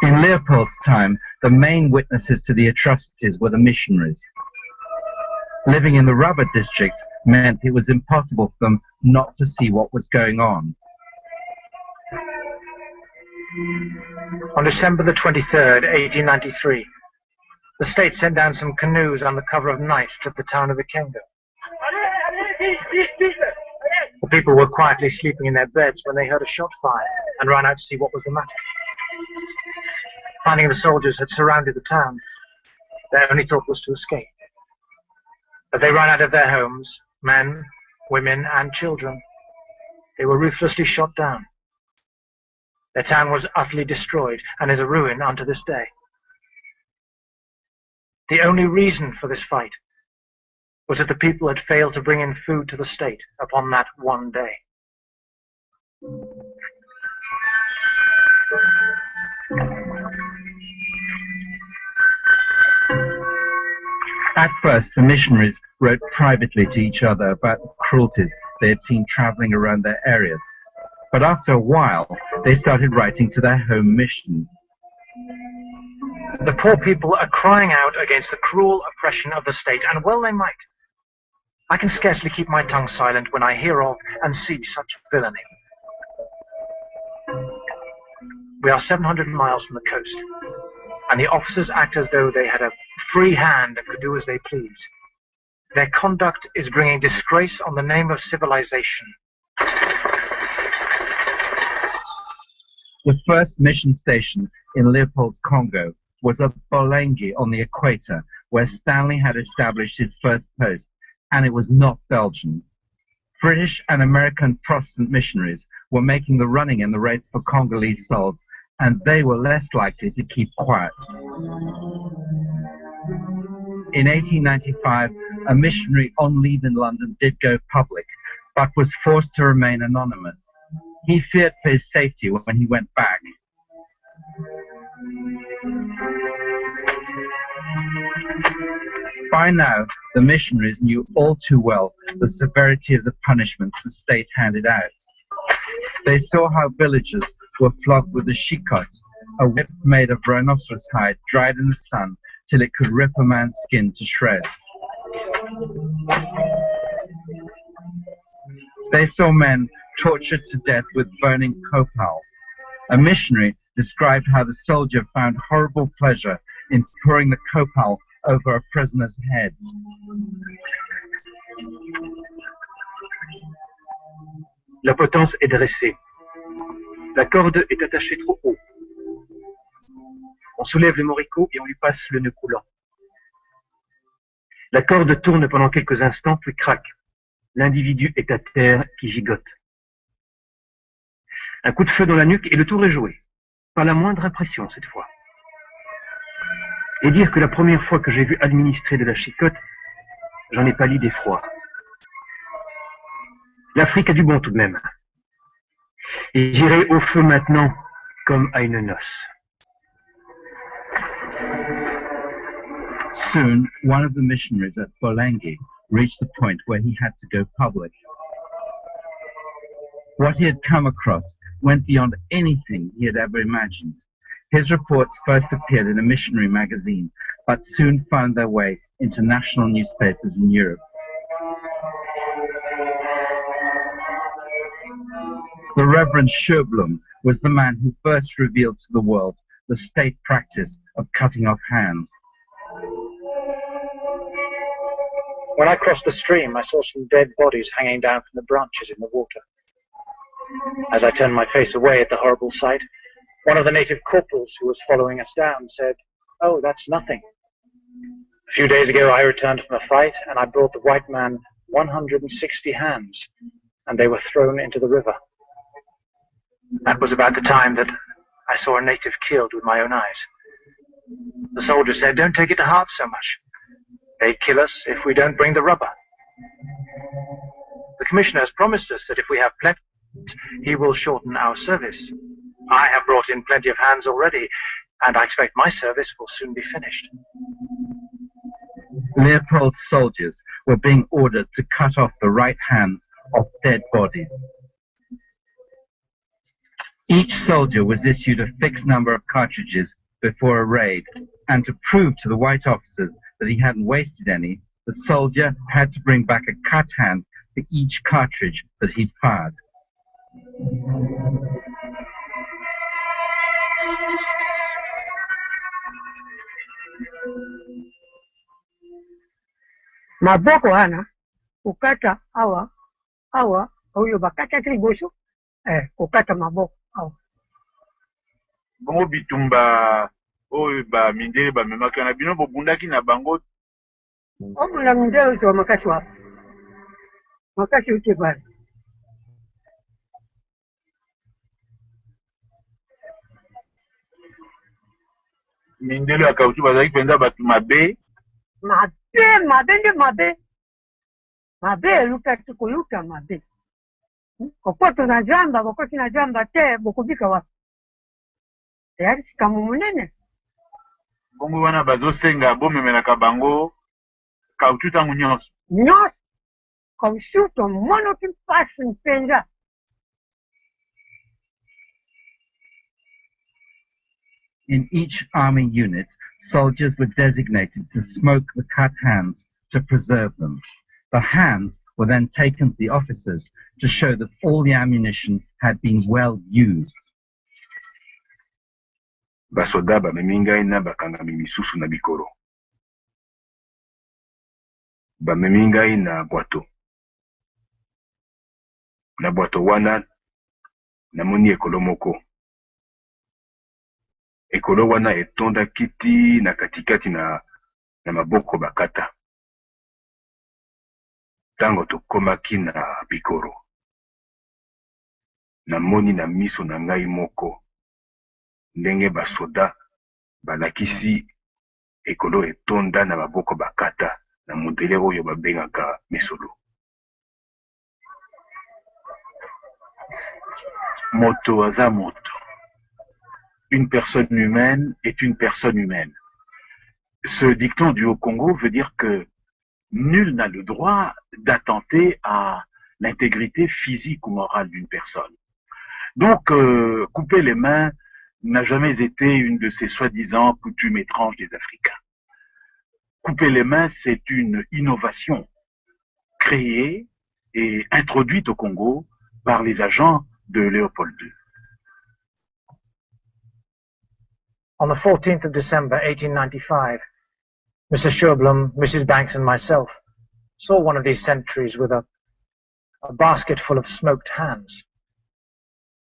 In Leopold's time, the main witnesses to the atrocities were the missionaries. Living in the rubber districts meant it was impossible for them not to see what was going on. On December the 23rd, 1893, the state sent down some canoes on the cover of night to the town of Ikenga. The people were quietly sleeping in their beds when they heard a shot fired and ran out to see what was the matter. Finding the soldiers had surrounded the town, their only thought was to escape. As they ran out of their homes, men, women, and children, they were ruthlessly shot down. Their town was utterly destroyed and is a ruin unto this day. The only reason for this fight was that the people had failed to bring in food to the state upon that one day. At first, the missionaries wrote privately to each other about the cruelties they had seen traveling around their areas. But after a while, they started writing to their home missions. The poor people are crying out against the cruel oppression of the state, and well they might. I can scarcely keep my tongue silent when I hear of and see such villainy. We are 700 miles from the coast, and the officers act as though they had a free hand and could do as they please. Their conduct is bringing disgrace on the name of civilization. The first mission station in Leopold's Congo was at Bolengi on the equator, where Stanley had established his first post, and it was not Belgian. British and American Protestant missionaries were making the running in the race for Congolese souls, and they were less likely to keep quiet. In 1895, a missionary on leave in London did go public, but was forced to remain anonymous. He feared for his safety when he went back. By now, the missionaries knew all too well the severity of the punishments the state handed out. They saw how villagers were flogged with a shikot, a whip made of rhinoceros hide dried in the sun till it could rip a man's skin to shreds. They saw men tortured to death with burning copal. A missionary described how the soldier found horrible pleasure in pouring the copal over a prisoner's head. La potence est dressée. La corde est attachée trop haut. On soulève le moricaud et on lui passe le nœud coulant. La corde tourne pendant quelques instants, puis craque. L'individu est à terre qui gigote. Un coup de feu dans la nuque et le tour est joué. Pas la moindre impression cette fois. Et dire que la première fois que j'ai vu administrer de la chicotte, j'en ai pâli d'effroi. L'Afrique a du bon tout de même. Et j'irai au feu maintenant comme à une noce. Soon, one of the missionaries at Bolangi reached the point where he had to go public. What he had come across went beyond anything he had ever imagined. His reports first appeared in a missionary magazine, but soon found their way into national newspapers in Europe. The Reverend Sjöblom was the man who first revealed to the world the state practice of cutting off hands. When I crossed the stream, I saw some dead bodies hanging down from the branches in the water. As I turned my face away at the horrible sight, one of the native corporals who was following us down said, "Oh, that's nothing." A few days ago I returned from a fight and I brought the white man 160 hands, and they were thrown into the river. That was about the time that I saw a native killed with my own eyes. The soldier said, "Don't take it to heart so much. They kill us if we don't bring the rubber." The commissioner has promised us that if we have plenty, he will shorten our service. I have brought in plenty of hands already, and I expect my service will soon be finished. Leopold's soldiers were being ordered to cut off the right hands of dead bodies. Each soldier was issued a fixed number of cartridges before a raid, and to prove to the white officers that he hadn't wasted any, the soldier had to bring back a cut hand for each cartridge that he'd fired. Maboko hana kukata awa huyo bakata kiliboso kukata maboko awa bongo bitumba oyo ba mindele ba memaka na bino bobundaki na bango obula mindele to makasi wa makasi uche bali mindele akautu bazaki penza batu mabe mabe luka tukuluka mabe kokoto na jamba bokoti na jamba te bokubika wapi tayari sikamu munene bongo wana bazosenga bomemelaka bango kautu ntango nyonso kausuto mono kimpasi mpenza. In each army unit, soldiers were designated to smoke the cut hands to preserve them. The hands were then taken to the officers to show that all the ammunition had been well used. Basoda bamemi ngai na bakangami misusu na bikolo. Bamemi ngai na bwato. Na bwato wana namoni ekolo moko. Ekolo wana etonda kiti na katikati na maboko bakata. Tango tokomaki na bikoro. Namoni na miso na ngai moko. Ndenge basoda balakisi ekolo etonda na maboko bakata na modele oyo babengaka mesolo. Moto aza moto. Une personne humaine est une personne humaine. Ce dicton du Haut-Congo veut dire que nul n'a le droit d'attenter à l'intégrité physique ou morale d'une personne. Donc, couper les mains n'a jamais été une de ces soi-disant coutumes étranges des Africains. Couper les mains, c'est une innovation créée et introduite au Congo par les agents de Léopold II. On the 14th of December 1895, Mr. Sjöblom, Mrs. Banks and myself saw one of these sentries with a basket full of smoked hands.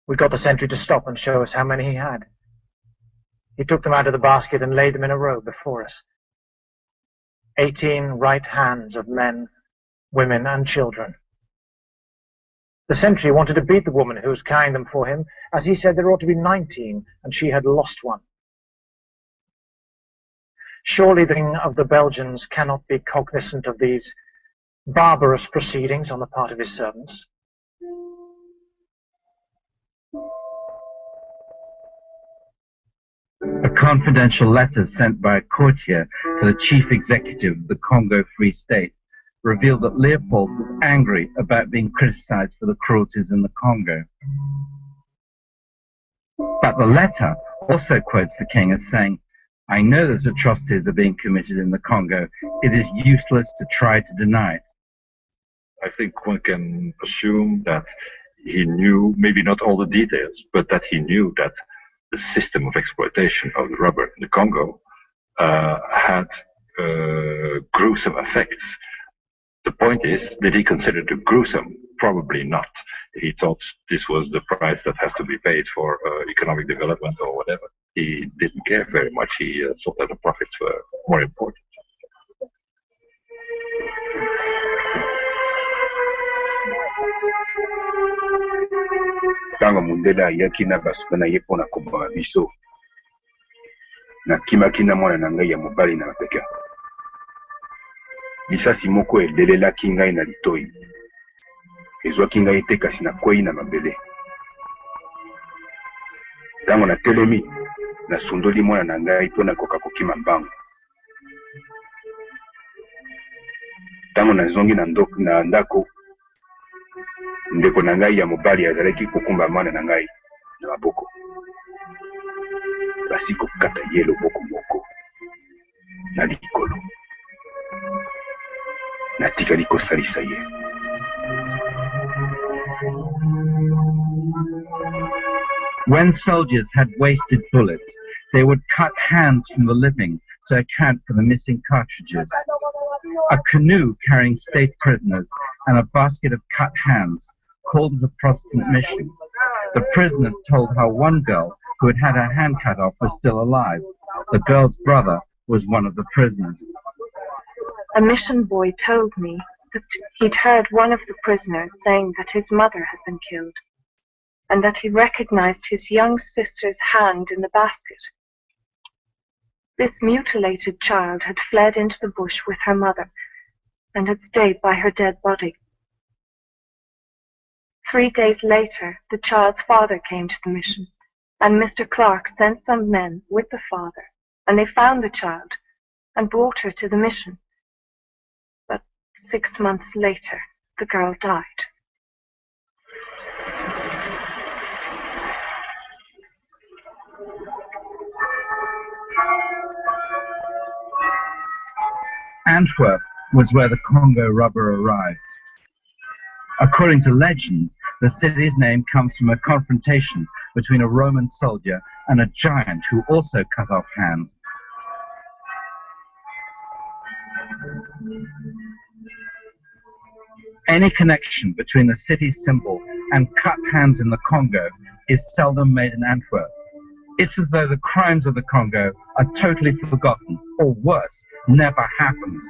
We got the sentry to stop and show us how many he had. He took them out of the basket and laid them in a row before us. 18 right hands of men, women, and children. The sentry wanted to beat the woman who was carrying them for him, as he said there ought to be 19, and she had lost one. Surely the king of the Belgians cannot be cognizant of these barbarous proceedings on the part of his servants. A confidential letter sent by a courtier to the chief executive of the Congo Free State revealed that Leopold was angry about being criticized for the cruelties in the Congo. But the letter also quotes the king as saying, "I know that atrocities are being committed in the Congo. It is useless to try to deny it." I think one can assume that he knew, maybe not all the details, but that he knew that the system of exploitation of the rubber in the Congo had gruesome effects. The point is, did he consider it gruesome? Probably not. He thought this was the price that has to be paid for economic development or whatever. He didn't care very much. He thought that the profits were more important. Ntango mondele ayaki na basuka na ye mpona koboma biso, nakimaki na mwana na ngai ya mobali na mapeka. Lisasi moko elelelaki ngai na litoi, ezwaki ngai te kasi nakwei na mabele. Ntango natelemi, nasundoli mwana na ngai mpo nakoka kokima mbangu. Ntango nazongi na ndako, ndeko na ngai ya mobali azalaki kokumba mwana na ngai na maboko. Basi kokata ye loboko moko na likolo. Natikali kosalisa ye. When soldiers had wasted bullets, they would cut hands from the living to account for the missing cartridges. A canoe carrying state prisoners and a basket of cut hands called the Protestant mission. The prisoners told how one girl who had had her hand cut off was still alive. The girl's brother was one of the prisoners. A mission boy told me that he'd heard one of the prisoners saying that his mother had been killed, and that he recognized his young sister's hand in the basket. This mutilated child had fled into the bush with her mother and had stayed by her dead body. 3 days later, the child's father came to the mission, and Mr. Clark sent some men with the father, and they found the child and brought her to the mission. But 6 months later, the girl died. Antwerp was where the Congo rubber arrived. According to legend, the city's name comes from a confrontation between a Roman soldier and a giant who also cut off hands. Any connection between the city's symbol and cut hands in the Congo is seldom made in Antwerp. It's as though the crimes of the Congo are totally forgotten, or worse, never happened.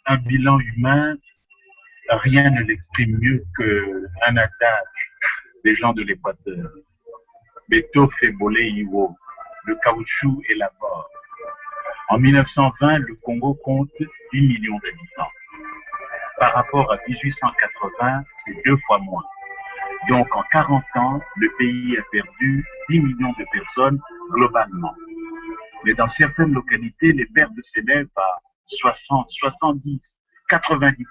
Un bilan humain, rien ne l'exprime mieux qu'un adage des gens de l'Équateur. Beto fait voler Iwo, le caoutchouc et la mort. En 1920, le Congo compte 10 millions d'habitants. Par rapport à 1880, c'est 2 fois moins. Donc en 40 ans, le pays a perdu 10 millions de personnes globalement. Mais dans certaines localités, les pertes s'élèvent à 60, 70, 90%.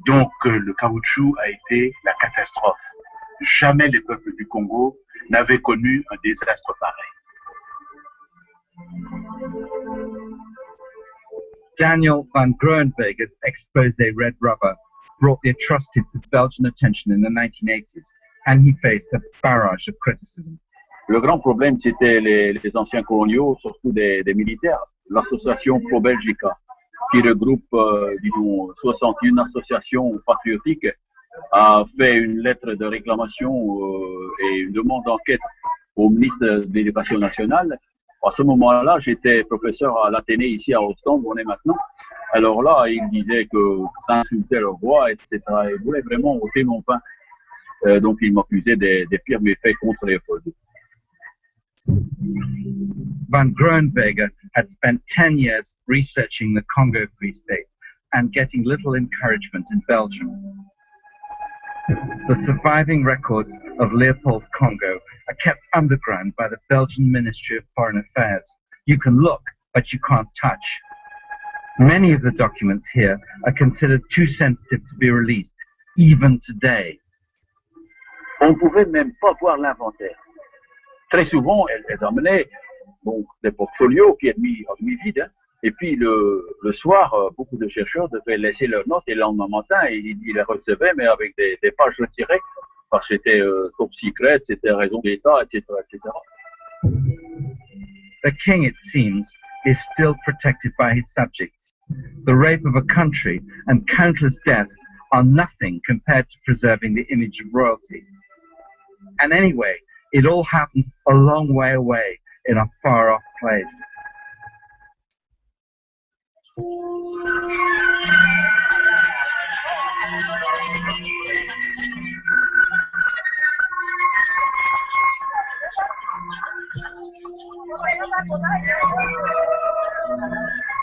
Donc le caoutchouc a été la catastrophe. Jamais les peuples du Congo n'avaient connu un désastre pareil. Daniel van Groenwegen's expose Red Rubber brought the atrocities to Belgian attention in the 1980s, and he faced a barrage of criticism. Le grand problème, c'était les anciens coloniaux, surtout des militaires. L'association Pro-Belgica, qui regroupe, disons, 61 associations patriotiques, a fait une lettre de réclamation et une demande d'enquête au ministre de l'Éducation nationale. À ce moment-là, j'étais professeur à l'Athénée ici à Ostende, où on est maintenant. Alors là, il disait que ça insultait le roi, etc. Il voulait vraiment ôter mon pain. Donc il m'accusait des pires méfaits contre les Léopold. Van Groenwegen had spent 10 years researching the Congo Free State and getting little encouragement in Belgium. The surviving records of Leopold's Congo are kept underground by the Belgian Ministry of Foreign Affairs. You can look, but you can't touch. Many of the documents here are considered too sensitive to be released, even today. On ne pouvait même pas voir l'inventaire. Très souvent, elles amenaient donc, des portfolios qui étaient mis vides. Hein. Et puis le soir, beaucoup de chercheurs devaient laisser leurs notes et le lendemain matin, ils les recevaient, mais avec des pages retirées, parce que c'était top secret, c'était raison d'État, etc., etc. The king, it seems, is still protected by his subjects. The rape of a country and countless deaths are nothing compared to preserving the image of royalty. And anyway, it all happened a long way away in a far-off place.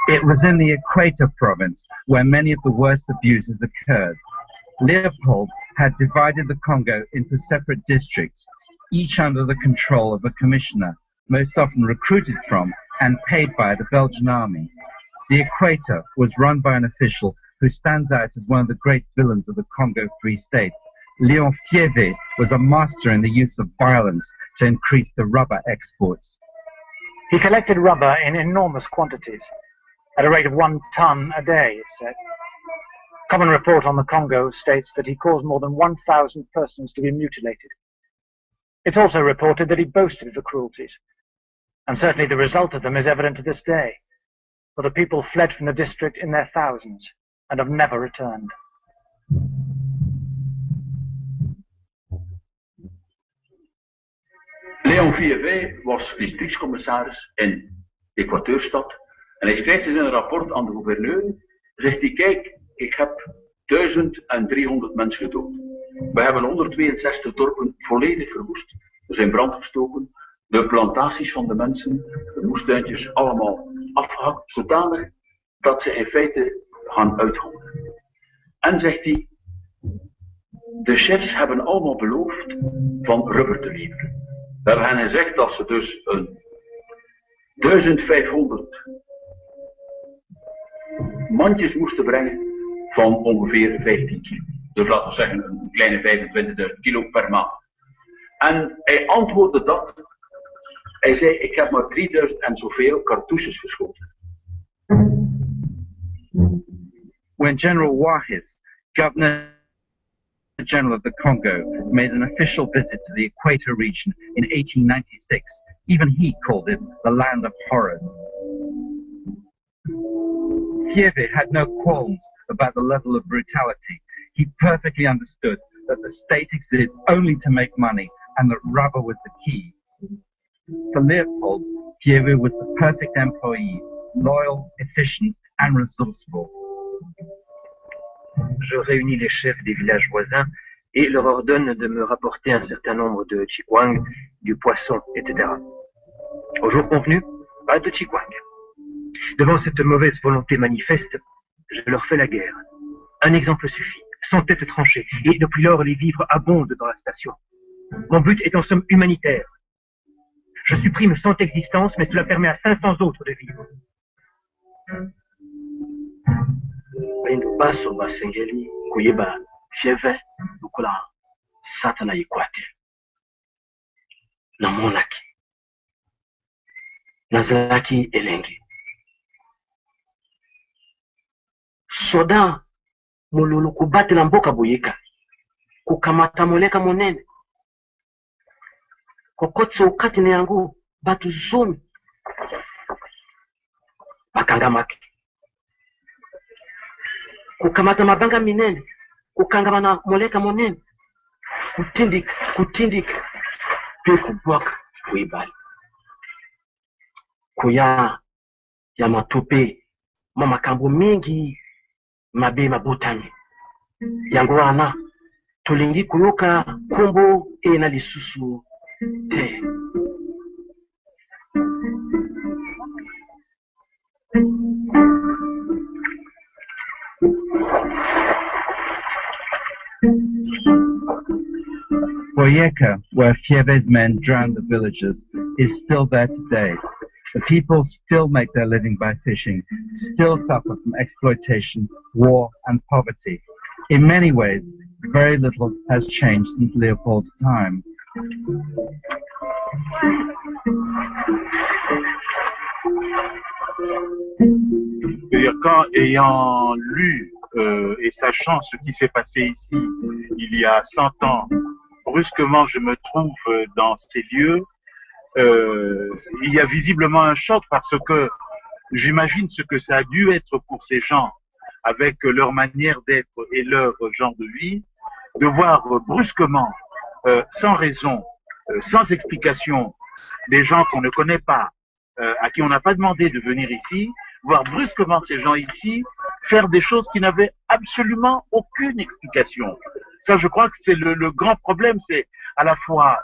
It was in the Equator province where many of the worst abuses occurred. Leopold had divided the Congo into separate districts, each under the control of a commissioner, most often recruited from and paid by the Belgian army. The Equator was run by an official who stands out as one of the great villains of the Congo Free State. Léon Fiévé was a master in the use of violence to increase the rubber exports. He collected rubber in enormous quantities, at a rate of 1 ton a day, it's said. Common report on the Congo states that he caused more than 1,000 persons to be mutilated. It's also reported that he boasted of the cruelties, and certainly the result of them is evident to this day, for the people fled from the district in their thousands and have never returned. Léon Fiévé was districtscommissaris in Equateurstad en hij schrijft in een rapport aan de gouverneur, zegt hij, kijk, ik heb 1300 mensen gedood. We hebben 162 dorpen volledig verwoest. Er zijn brand gestoken, de plantaties van de mensen, de moestuintjes, allemaal afgehakt, zodanig dat ze in feite gaan uithongeren. En zegt hij, de chefs hebben allemaal beloofd van rubber te leveren. We hebben hen gezegd dat ze dus een 1500 mandjes moesten brengen van ongeveer 15 kilo. Dus laten we zeggen een kleine 25.000 kilo per maand. En hij antwoordde dat. Hij zei, ik heb maar 3000 en zoveel cartouches geschoten. When General Wahis, Governor-General of the Congo, made an official visit to the Equator region in 1896, even he called it the land of horrors. Fiévé had no qualms about the level of brutality. He perfectly understood that the state existed only to make money and that rubber was the key. For Leopold, Fiévé was the perfect employee, loyal, efficient and resourceful. Je réunis les chefs des villages voisins et leur ordonne de me rapporter un certain nombre de chikwang, du poisson, etc. Au jour convenu, pas de chikwang. Devant cette mauvaise volonté manifeste, je leur fais la guerre. Un exemple suffit, sans tête tranchée, et depuis lors les vivres abondent dans la station. Mon but est en somme humanitaire. Je supprime 100 existences, mais cela permet à 500 autres de vivre. Bendo baso basengeli kuyeba fieve lukula satana ikwate namonaki nazalaki elenge soda molulu kubatela mboka boyeka kukamata moleka monene kokotsa ukati na yangu batu zomi bakangamaki kukamata mabanga minene kukangama na moleka monene kutindika pe kubwaka kuibali kuya ya matope mamakambo mingi mabe mabotani yango wana tolingi kuyoka kombo na lisusu te. Boyeka, where Fieve's men drowned the villagers, is still there today. The people still make their living by fishing, still suffer from exploitation, war and poverty. In many ways, very little has changed since Leopold's time. C'est-à-dire qu'en ayant lu et sachant ce qui s'est passé ici il y a 100 ans, brusquement je me trouve dans ces lieux, il y a visiblement un choc parce que j'imagine ce que ça a dû être pour ces gens avec leur manière d'être et leur genre de vie, de voir brusquement, sans raison, sans explication, des gens qu'on ne connaît pas, à qui on n'a pas demandé de venir ici, voir brusquement ces gens ici faire des choses qui n'avaient absolument aucune explication. Ça, je crois que c'est le grand problème, c'est à la fois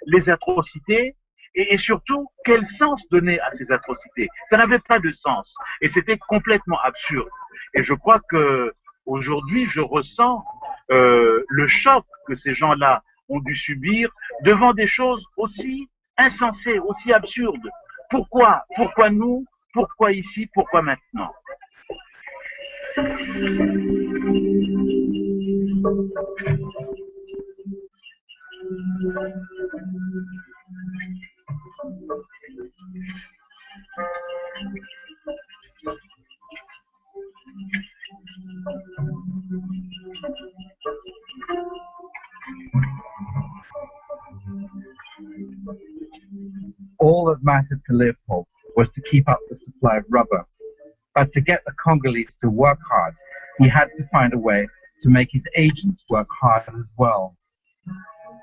les atrocités et surtout quel sens donner à ces atrocités. Ça n'avait pas de sens et c'était complètement absurde. Et je crois que aujourd'hui, je ressens le choc que ces gens-là ont dû subir devant des choses aussi insensées, aussi absurdes. Pourquoi? Pourquoi nous? Pourquoi ici? Pourquoi maintenant? All that mattered to Leopold was to keep up the supply of rubber. But to get the Congolese to work hard, he had to find a way to make his agents work hard as well.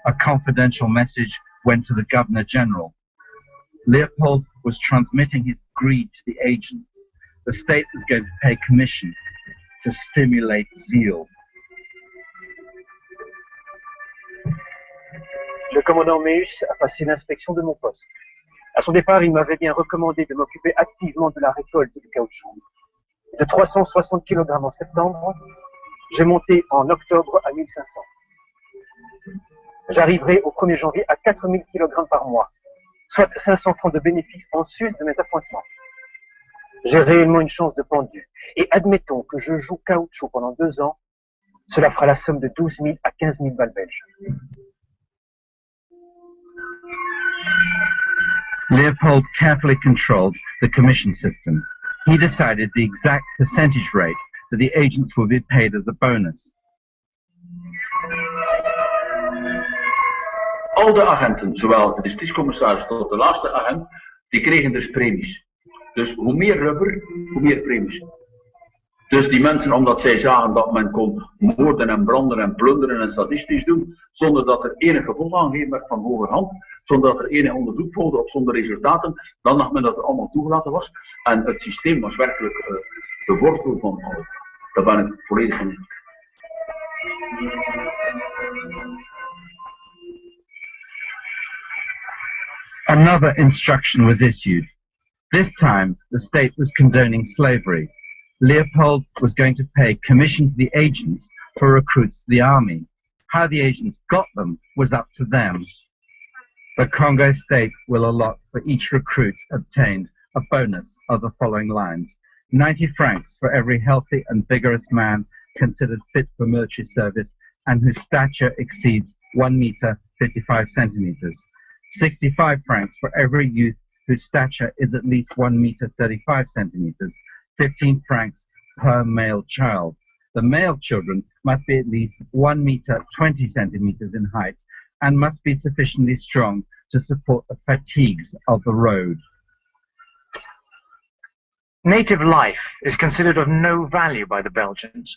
A confidential message went to the Governor General. Leopold was transmitting his greed to the agents. The state was going to pay commission to stimulate zeal. Le commandant Meus a passé l'inspection de mon poste. À son départ, il m'avait bien recommandé de m'occuper activement de la récolte du caoutchouc. De 360 kg en septembre, j'ai monté en octobre à 1500. J'arriverai au 1er janvier à 4000 kg par mois, soit 500 francs de bénéfices en sus de mes appointements. J'ai réellement une chance de pendu. Et admettons que je joue caoutchouc pendant 2 ans, cela fera la somme de 12 000 à 15 000 balles belges. Leopold carefully controlled the commission system. He decided the exact percentage rate that the agents would be paid as a bonus. Al de agenten, zowel de districtscommissaris tot de laatste agent, die kregen dus premies. Dus hoe meer rubber, hoe meer premies. Dus die mensen, omdat zij zagen dat men kon moorden en branden en plunderen en statistisch doen, zonder dat er enig gevolg aangegeven werd van hogerhand, zonder dat er enig onderzoek volgde of zonder resultaten, dan dacht men dat het allemaal toegelaten was. En het systeem was werkelijk de wortel van alles. Daar ben ik volledig van. Another instruction was issued. This time, the state was condoning slavery. Leopold was going to pay commission to the agents for recruits to the army. How the agents got them was up to them. The Congo state will allot for each recruit obtained a bonus of the following lines: 90 francs for every healthy and vigorous man considered fit for military service and whose stature exceeds 1 meter 55 centimeters. 65 francs for every youth whose stature is at least 1 meter 35 centimeters. 15 francs per male child. The male children must be at least 1 meter 20 centimeters in height and must be sufficiently strong to support the fatigues of the road. Native life is considered of no value by the Belgians.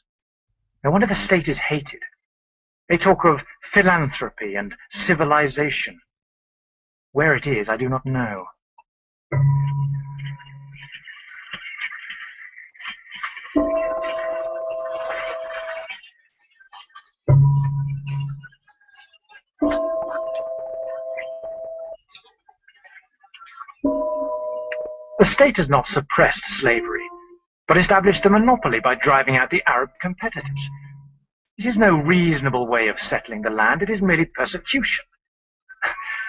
No wonder the state is hated. They talk of philanthropy and civilization. Where it is, I do not know. The state has not suppressed slavery, but established a monopoly by driving out the Arab competitors. This is no reasonable way of settling the land, it is merely persecution.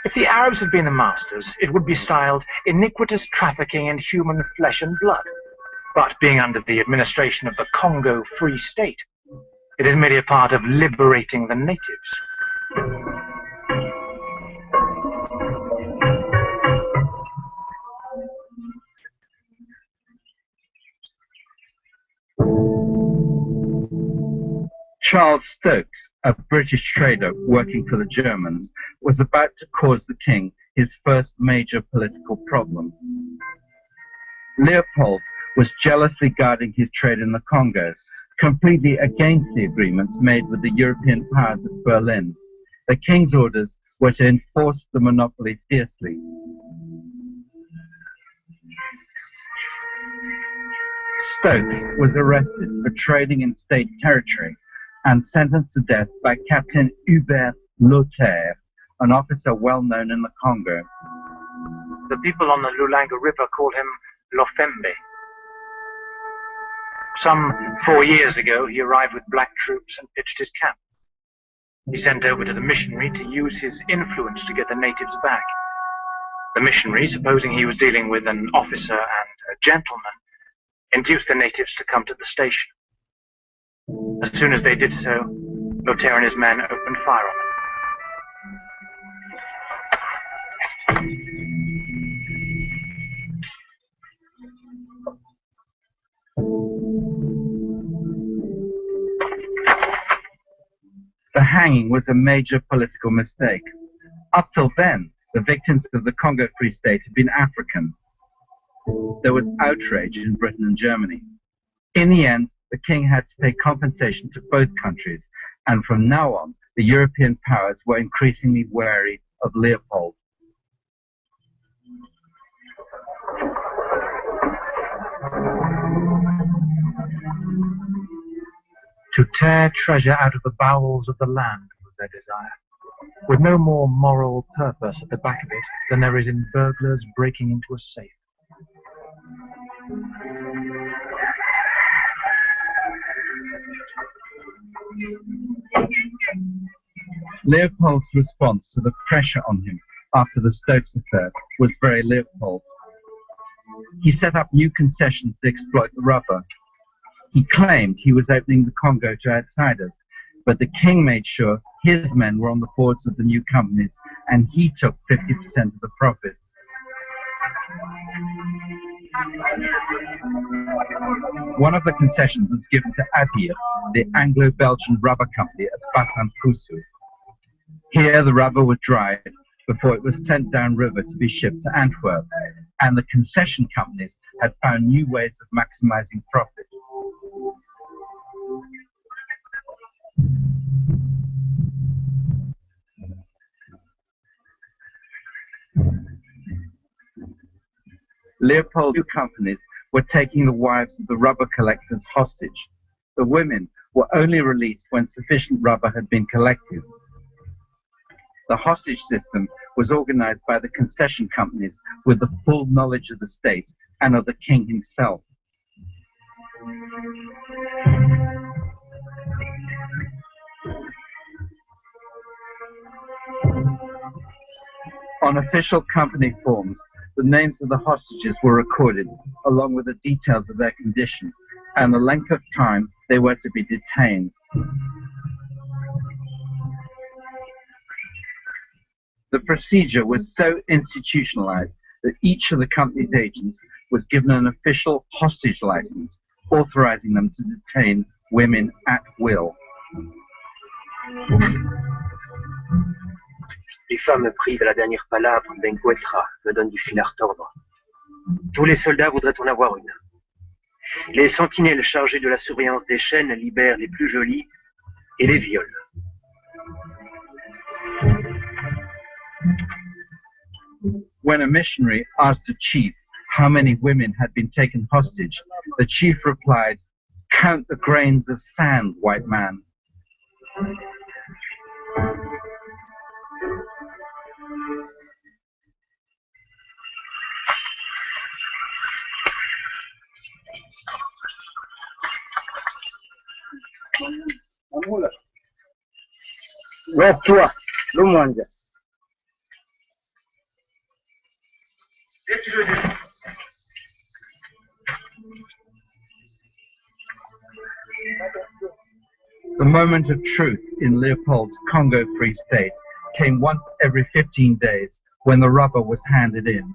If the Arabs had been the masters, it would be styled iniquitous trafficking in human flesh and blood. But being under the administration of the Congo Free State, it is merely a part of liberating the natives. Charles Stokes, a British trader working for the Germans, was about to cause the king his first major political problem. Leopold was jealously guarding his trade in the Congo, completely against the agreements made with the European powers at Berlin. The king's orders were to enforce the monopoly fiercely. Stokes was arrested for trading in state territory and sentenced to death by Captain Hubert Lothaire, an officer well known in the Congo. The people on the Lulanga River call him Lofembe. Some 4 years ago, he arrived with black troops and pitched his camp. He sent over to the missionary to use his influence to get the natives back. The missionary, supposing he was dealing with an officer and a gentleman, induced the natives to come to the station. As soon as they did so, Lothaire and his men opened fire on them. The hanging was a major political mistake. Up till then, the victims of the Congo Free State had been African. There was outrage in Britain and Germany. In the end, the king had to pay compensation to both countries, and from now on, the European powers were increasingly wary of Leopold. To tear treasure out of the bowels of the land was their desire, with no more moral purpose at the back of it than there is in burglars breaking into a safe. Leopold's response to the pressure on him after the Stokes affair was very Leopold. He set up new concessions to exploit the rubber. He claimed he was opening the Congo to outsiders, but the king made sure his men were on the boards of the new companies and he took 50% of the profits. One of the concessions was given to Adir, the Anglo-Belgian rubber company at Bassan-Poussou. Here the rubber was dried before it was sent downriver to be shipped to Antwerp, and the concession companies had found new ways of maximizing profit. Leopold's companies were taking the wives of the rubber collectors hostage. The women were only released when sufficient rubber had been collected. The hostage system was organized by the concession companies with the full knowledge of the state and of the king himself. On official company forms, the names of the hostages were recorded, along with the details of their condition and the length of time they were to be detained. The procedure was so institutionalized that each of the company's agents was given an official hostage license, authorizing them to detain women at will. Les femmes me privent à la dernière palabre d'Encuetra, me donnent du fil à retordre. Tous les soldats voudraient en avoir une. Les sentinelles chargées de la surveillance des chaînes libèrent les plus jolies et les violent. When a missionary asked a chief how many women had been taken hostage, the chief replied, "Count the grains of sand, white man." Toi, le monde. The moment of truth in Leopold's Congo Free State came once every 15 days when the rubber was handed in.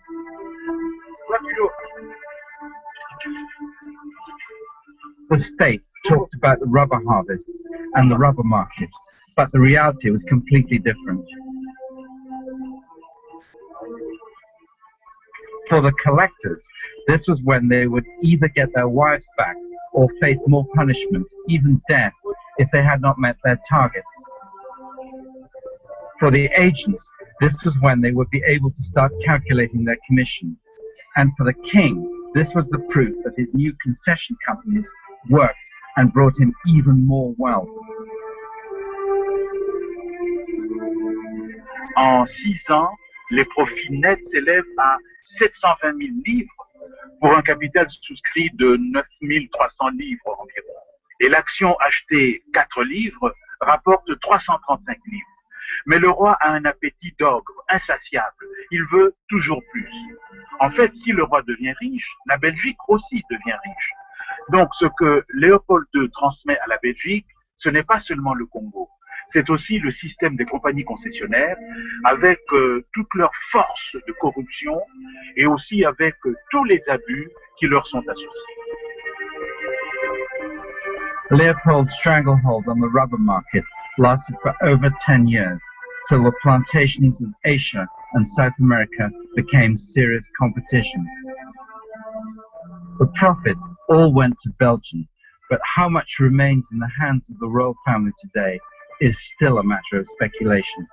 The state talked about the rubber harvest and the rubber market, but the reality was completely different. For the collectors, this was when they would either get their wives back or face more punishment, even death, if they had not met their targets. For the agents, this was when they would be able to start calculating their commission. And for the king, this was the proof that his new concession companies worked and brought him even more wealth. En 6 ans, les profits nets s'élèvent à 720 000 livres pour un capital souscrit de 9 300 livres environ. Et l'action achetée 4 livres rapporte 335 livres. Mais le roi a un appétit d'ogre, insatiable. Il veut toujours plus. En fait, si le roi devient riche, la Belgique aussi devient riche. Donc, ce que Léopold II transmet à la Belgique, ce n'est pas seulement le Congo. C'est aussi le système des compagnies concessionnaires avec toute leur force de corruption et aussi avec tous les abus qui leur sont associés. Leopold's stranglehold on the rubber market lasted for over 10 years, till the plantations of Asia and South America became serious competition. The profits all went to Belgium, but how much remains in the hands of the royal family today is still a matter of speculation.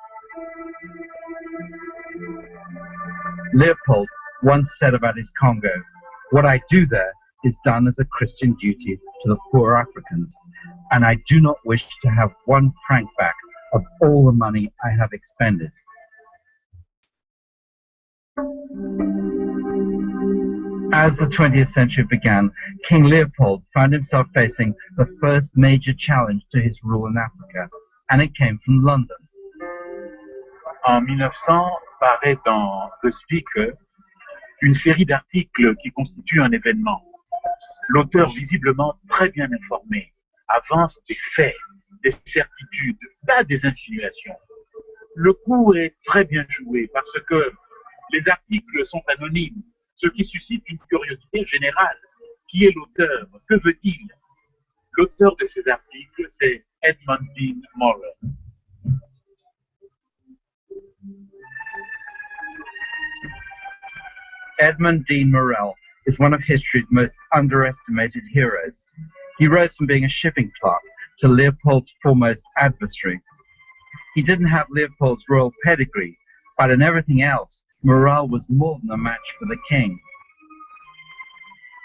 Leopold once said about his Congo, "What I do there is done as a Christian duty to the poor Africans, and I do not wish to have 1 franc back of all the money I have expended." As the 20th century began, King Leopold found himself facing the first major challenge to his rule in Africa, and it came from London. En 1900, paraît dans The Speaker une série d'articles qui constituent un événement. L'auteur, visiblement très bien informé, avance des faits, des certitudes, pas des insinuations. Le coup est très bien joué parce que les articles sont anonymes, ce qui suscite une curiosité générale. Qui est l'auteur? Que veut-il? L'auteur de ces articles, c'est Edmund Dean Morrell. Edmund Dean Morrell is one of history's most underestimated heroes. He rose from being a shipping clerk to Leopold's foremost adversary. He didn't have Leopold's royal pedigree, but in everything else, Morrell was more than a match for the king.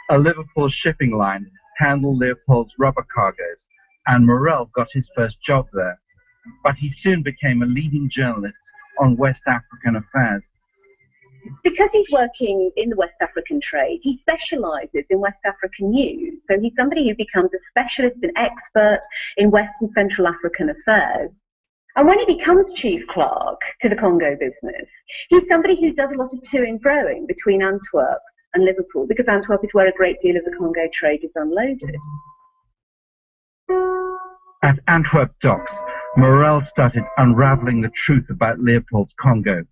A Liverpool shipping line handled Leopold's rubber cargoes, and Morrell got his first job there. But he soon became a leading journalist on West African affairs. Because he's working in the West African trade, he specialises in West African news. So he's somebody who becomes a specialist and expert in West and Central African affairs. And when he becomes chief clerk to the Congo business, he's somebody who does a lot of to and froing between Antwerp and Liverpool, because Antwerp is where a great deal of the Congo trade is unloaded. At Antwerp docks, Morel started unravelling the truth about Leopold's Congo.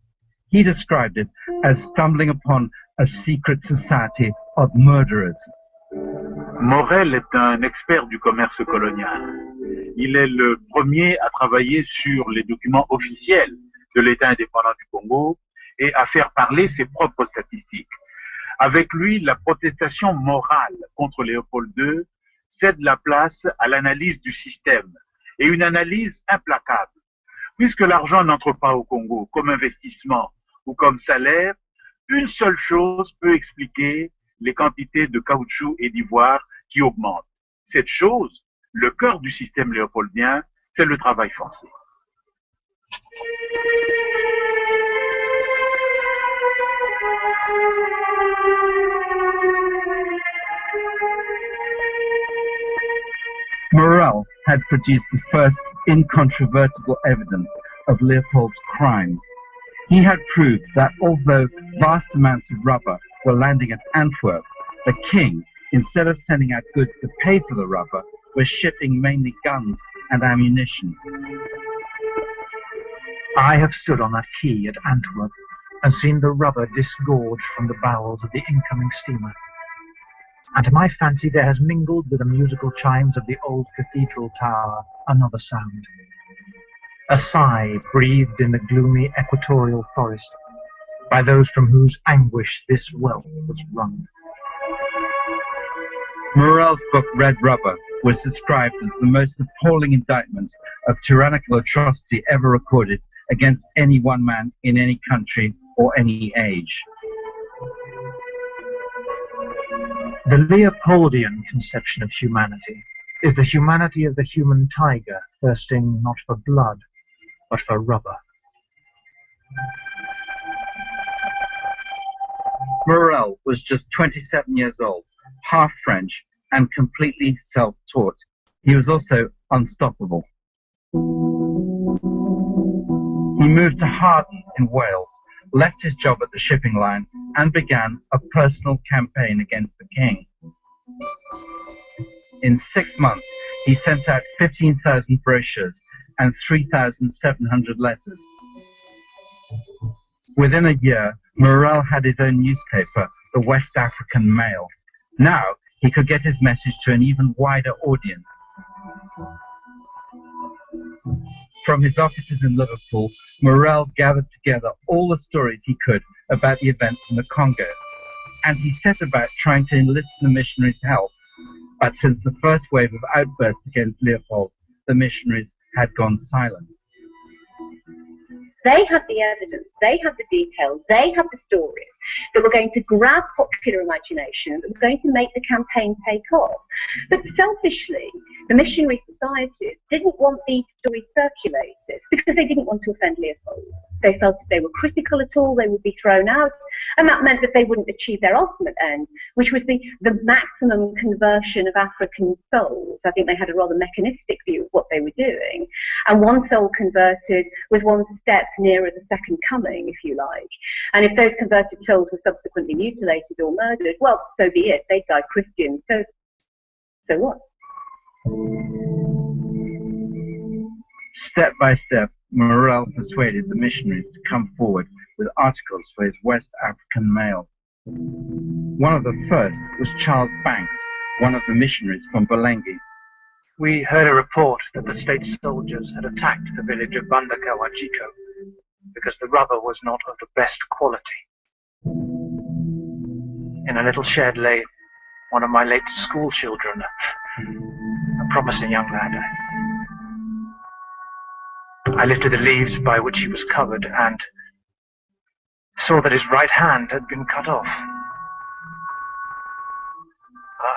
He described it as stumbling upon a secret society of murderers. Morel est un expert du commerce colonial. Il est le premier à travailler sur les documents officiels de l'État indépendant du Congo et à faire parler ses propres statistiques. Avec lui, la protestation morale contre Léopold II cède la place à l'analyse du système, et une analyse implacable. Puisque l'argent n'entre pas au Congo comme investissement ou comme salaire, une seule chose peut expliquer les quantités de caoutchouc et d'ivoire qui augmentent. Cette chose, le cœur du système léopoldien, c'est le travail forcé. Morel had produced the first incontrovertible evidence of Leopold's crimes. He had proved that although vast amounts of rubber were landing at Antwerp, the king, instead of sending out goods to pay for the rubber, was shipping mainly guns and ammunition. I have stood on that quay at Antwerp and seen the rubber disgorged from the bowels of the incoming steamer. And to my fancy there has mingled with the musical chimes of the old cathedral tower another sound. A sigh breathed in the gloomy equatorial forest by those from whose anguish this wealth was wrung. Morel's book Red Rubber was described as the most appalling indictment of tyrannical atrocity ever recorded against any one man in any country or any age. The Leopoldian conception of humanity is the humanity of the human tiger, thirsting not for blood, but for rubber. Morel was just 27 years old, half French, and completely self-taught. He was also unstoppable. He moved to Harden in Wales, left his job at the shipping line, and began a personal campaign against the king. In 6 months, he sent out 15,000 brochures and 3,700 letters. Within a year, Morel had his own newspaper, the West African Mail. Now, he could get his message to an even wider audience. From his offices in Liverpool, Morel gathered together all the stories he could about the events in the Congo, and he set about trying to enlist the missionaries' help. But since the first wave of outbursts against Leopold, the missionaries had gone silent. They had the evidence, they had the details, they had the stories that were going to grab popular imagination, that were going to make the campaign take off. But selfishly, the missionary societies didn't want these stories circulated because they didn't want to offend Leopold. They felt if they were critical at all, they would be thrown out, and that meant that they wouldn't achieve their ultimate end, which was the maximum conversion of African souls. I think they had a rather mechanistic view of what they were doing, and one soul converted was one step nearer the second coming, if you like. And if those converted souls were subsequently mutilated or murdered, well, so be it. They died Christians, so what? Step by step, Morel persuaded the missionaries to come forward with articles for his West African Mail. One of the first was Charles Banks, one of the missionaries from Belengi. We heard a report that the state soldiers had attacked the village of Bandakawajiko because the rubber was not of the best quality. In a little shed lay one of my late school children, a promising young lad. I lifted the leaves by which he was covered and saw that his right hand had been cut off.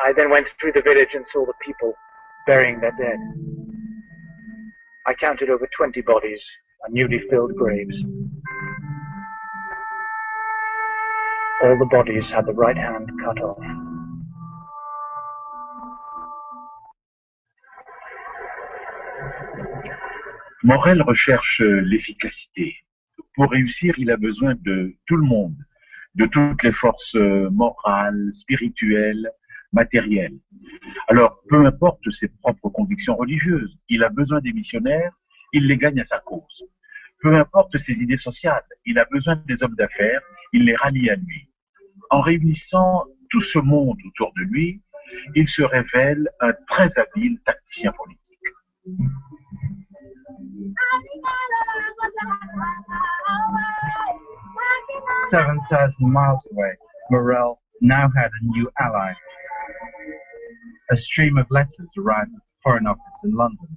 I then went through the village and saw the people burying their dead. I counted over 20 bodies and newly filled graves. all the bodies had the right hand cut off. Morel recherche l'efficacité. Pour réussir, il a besoin de tout le monde, de toutes les forces morales, spirituelles, matérielles. Alors, peu importe ses propres convictions religieuses, il a besoin des missionnaires, il les gagne à sa cause. Peu importe ses idées sociales, il a besoin des hommes d'affaires, il les rallie à lui. En réunissant tout ce monde autour de lui, il se révèle un très habile tacticien politique. 7,000 miles away, Morel now had a new ally. A stream of letters arrived at the Foreign Office in London.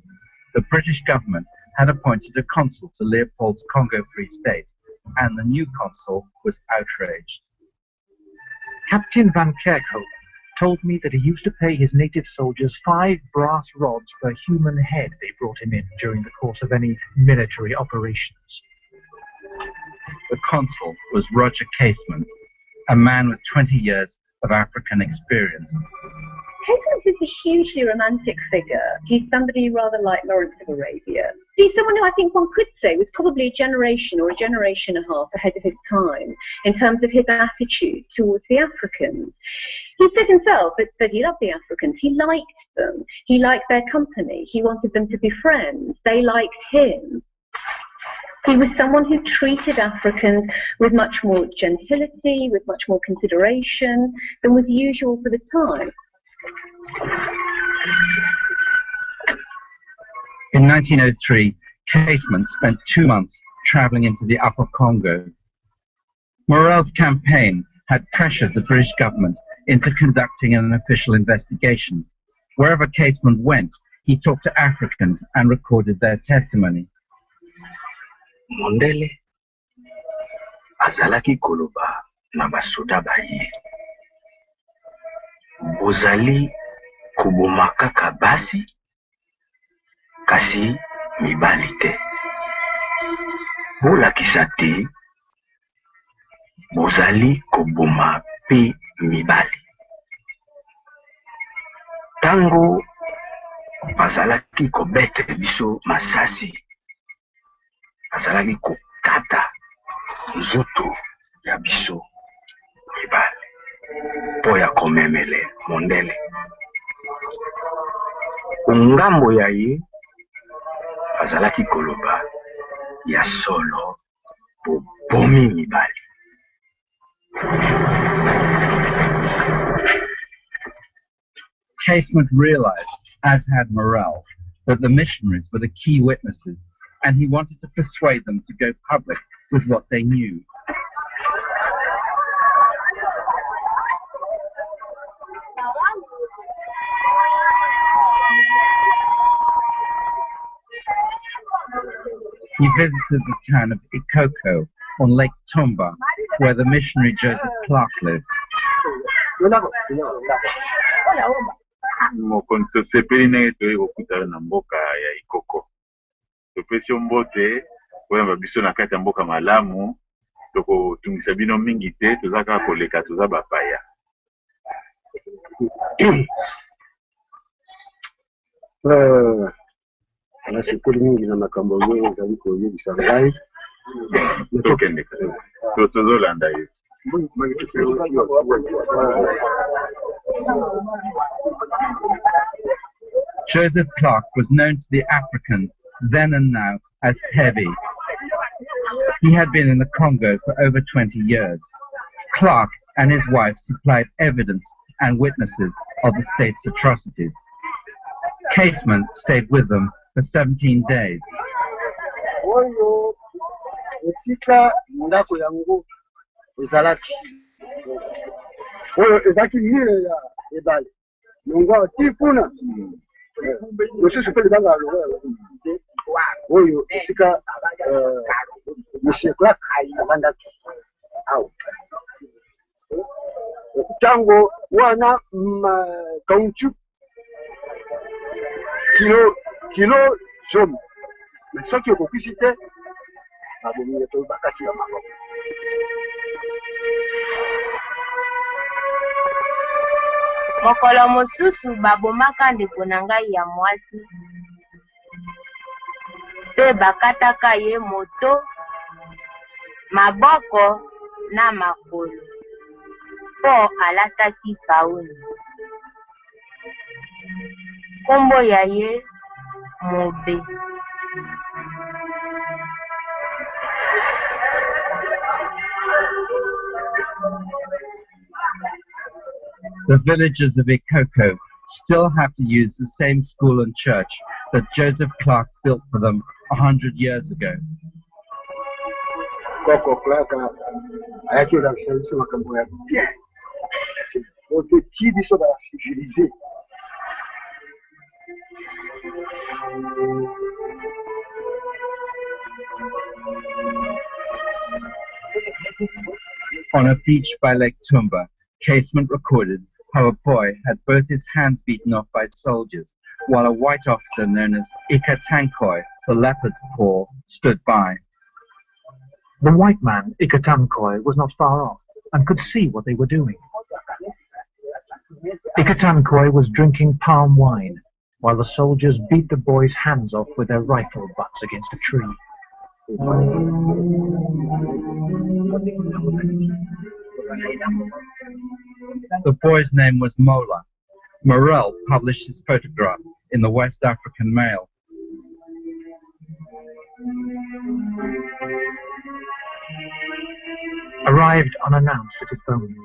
The British government had appointed a consul to Leopold's Congo Free State, and the new consul was outraged. Captain Van Kerkhoff told me that he used to pay his native soldiers 5 brass rods per human head they brought him in during the course of any military operations. The consul was Roger Casement, a man with 20 years of African experience. Casement is a hugely romantic figure. He's somebody rather like Lawrence of Arabia. He's someone who I think one could say was probably a generation or a generation and a half ahead of his time in terms of his attitude towards the Africans. He said himself that he loved the Africans. He liked them. He liked their company. He wanted them to be friends. They liked him. He was someone who treated Africans with much more gentility, with much more consideration than was usual for the time. In 1903, Casement spent 2 months traveling into the Upper Congo. Morel's campaign had pressured the British government into conducting an official investigation. Wherever Casement went, he talked to Africans and recorded their testimony. Mondele azalaki koloba na basoda baye. Bozali koboma kaka basi kasi mibali te. Bolakisa te bozali koboma pe mibali. Tango bazalaki kobete biso masasi, azalaki kokata nzoto ya biso mibali po ya komemele mondele. Ngambo ya ye azalaki koloba ya solo bobomi mibali. Casement realized, as had Morel, that the missionaries were the key witnesses, and he wanted to persuade them to go public with what they knew. He visited the town of Ikoko on Lake Tumba, where the missionary Joseph Clark lived. Mokonto sepeli ndenge toye kokutana na mboka ya Ikoko. Topesi mbote oyamba biso na kati ya mboka malamu tokotungisa bino mingi te toza kaka koleka toza bapaya. Nasipuli mingi na makambo mengi ezali koyebisa ngai. Tokende tozolanda ye. Joseph Clark was known to the Africans then and now as Heavy. He had been in the Congo for over 20 years. Clark and his wife supplied evidence and witnesses of the state's atrocities. Casement stayed with them for 17 days. Ezaki mire ya ebale nongwa tikuna mosusu mpe libanga aloba oyo esika monsieur Clark avandaki awa ntango wana caoutchouc kilo zomi me soki okokisi te babomile to bakati ya maboko. mokolo mosusu babomaka ndeko na ngai ya mwasi mpe bakataka ye moto, maboko na makolo mpo alataki pauni. Kombo ya ye Mobe. The villagers of Ikoko still have to use the same school and church that Joseph Clark built for them 100 years ago. Koko Clark ayakira kusabisa makambo ya bien. Ote kibi so da civiliser. On a beach by Lake Tumba, Casement recorded how a boy had both his hands beaten off by soldiers, while a white officer known as Ikatankoi, the leopard's paw, stood by. The white man, Ikatankoi, was not far off and could see what they were doing. Ikatankoi was drinking palm wine, while the soldiers beat the boy's hands off with their rifle butts against a tree. The boy's name was Mola. Morel published his photograph in the West African Mail. Arrived unannounced at his home.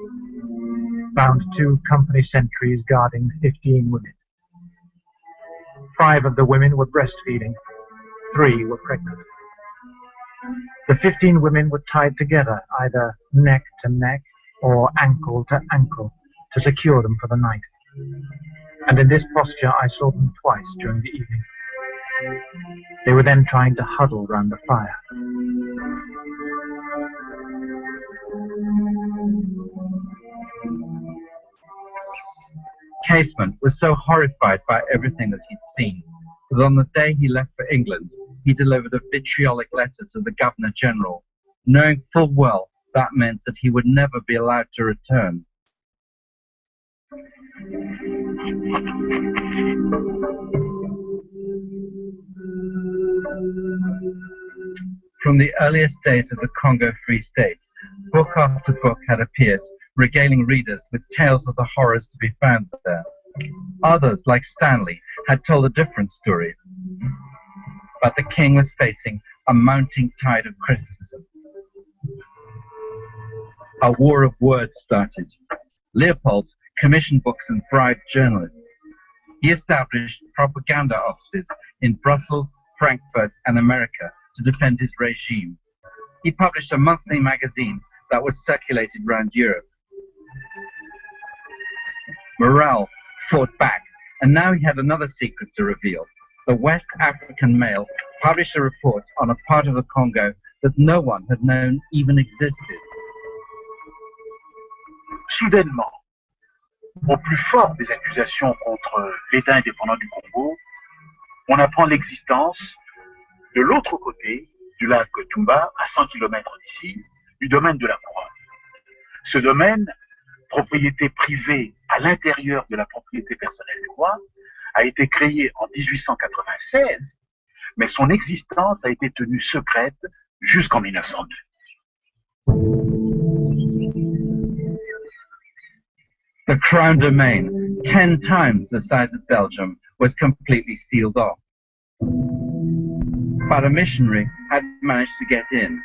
Found 2 company sentries guarding 15 women. 5 of the women were breastfeeding. 3 were pregnant. The 15 women were tied together, either neck to neck or ankle to ankle, to secure them for the night. And in this posture I saw them twice during the evening. They were then trying to huddle round the fire. Casement was so horrified by everything that he'd seen that on the day he left for England, he delivered a vitriolic letter to the Governor-General, knowing full well that meant that he would never be allowed to return. From the earliest days of the Congo Free State, book after book had appeared, regaling readers with tales of the horrors to be found there. Others, like Stanley, had told a different story. But the king was facing a mounting tide of criticism. A war of words started. Leopold commissioned books and bribed journalists. He established propaganda offices in Brussels, Frankfurt, and America to defend his regime. He published a monthly magazine that was circulated around Europe. Morale fought back, and now he had another secret to reveal. The West African Mail published a report on a part of the Congo that no one had known even existed. Soudainement, au plus fort des accusations contre l'État indépendant du Congo, on apprend l'existence, de l'autre côté du lac Tumba, à 100 km d'ici, du domaine de la couronne. Ce domaine, propriété privée à l'intérieur de la propriété personnelle du roi, a été créé en 1896, mais son existence a été tenue secrète jusqu'en 1902. The Crown domain, 10 times the size of Belgium, was completely sealed off. But a missionary had managed to get in.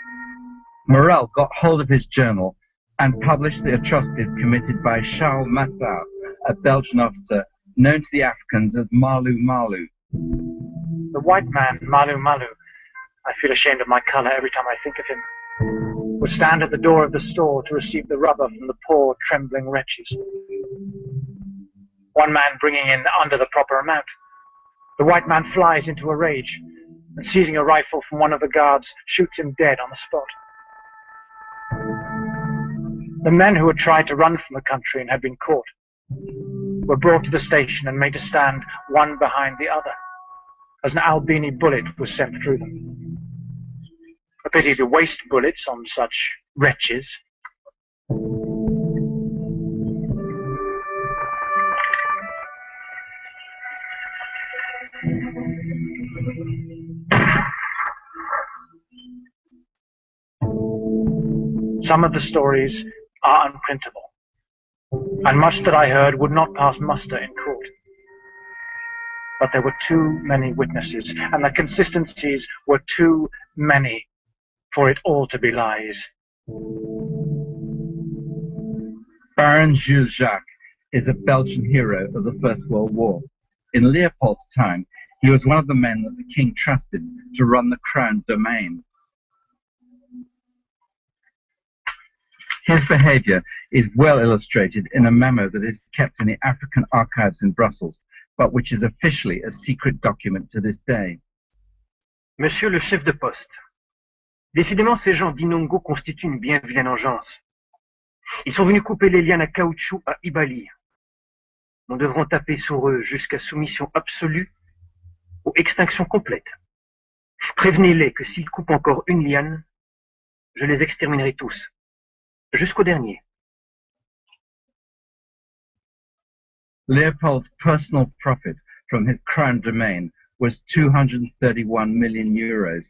Morel got hold of his journal and published the atrocities committed by Charles Massard, a Belgian officer known to the Africans as Malu Malu. The white man, Malu Malu, I feel ashamed of my color every time I think of him, would stand at the door of the store to receive the rubber from the poor, trembling wretches. One man bringing in under the proper amount. The white man flies into a rage and, seizing a rifle from one of the guards, shoots him dead on the spot. The men who had tried to run from the country and had been caught were brought to the station and made to stand one behind the other, as an Albini bullet was sent through them. A pity to waste bullets on such wretches. Some of the stories are unprintable, and much that I heard would not pass muster in court. But there were too many witnesses, and the consistencies were too many for it all to be lies. Baron Jules Jacques is a Belgian hero of the First World War. In Leopold's time, he was one of the men that the king trusted to run the crown domain. His behavior is well illustrated in a memo that is kept in the African archives in Brussels, but which is officially a secret document to this day. Monsieur le chef de poste, décidément ces gens d'Inongo constituent une bien vilaine engeance. Ils sont venus couper les lianes à caoutchouc à Ibali. Nous devrons taper sur eux jusqu'à soumission absolue ou extinction complète. Prévenez-les que s'ils coupent encore une liane, je les exterminerai tous, jusqu'au dernier. Leopold's personal profit from his crown domain was 231 million euros.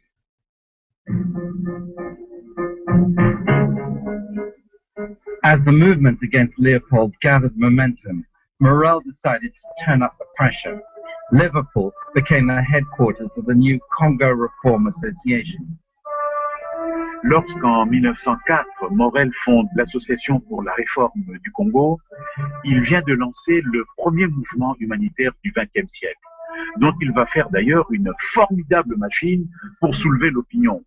As the movement against Leopold gathered momentum, Morel decided to turn up the pressure. Liverpool became the headquarters of the new Congo Reform Association. Lorsqu'en 1904, Morel fonde l'Association pour la réforme du Congo, il vient de lancer le premier mouvement humanitaire du XXe siècle, dont il va faire d'ailleurs une formidable machine pour soulever l'opinion.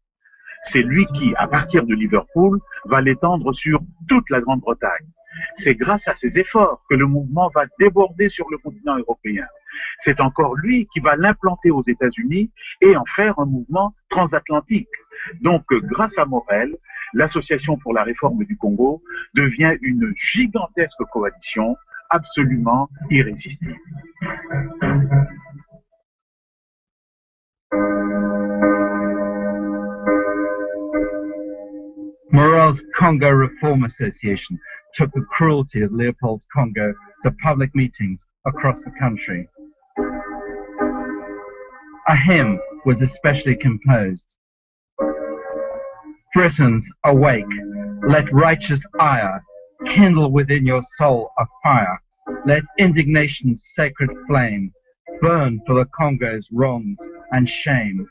C'est lui qui, à partir de Liverpool, va l'étendre sur toute la Grande-Bretagne. C'est grâce à ses efforts que le mouvement va déborder sur le continent européen. C'est encore lui qui va l'implanter aux États-Unis et en faire un mouvement transatlantique. Donc, grâce à Morel, l'Association pour la réforme du Congo devient une gigantesque coalition absolument irrésistible. Morel's Congo Reform Association took the cruelty of Leopold's Congo to public meetings across the country. A hymn was especially composed. Britons, awake, let righteous ire kindle within your soul a fire. Let indignation's sacred flame burn for the Congo's wrongs and shame.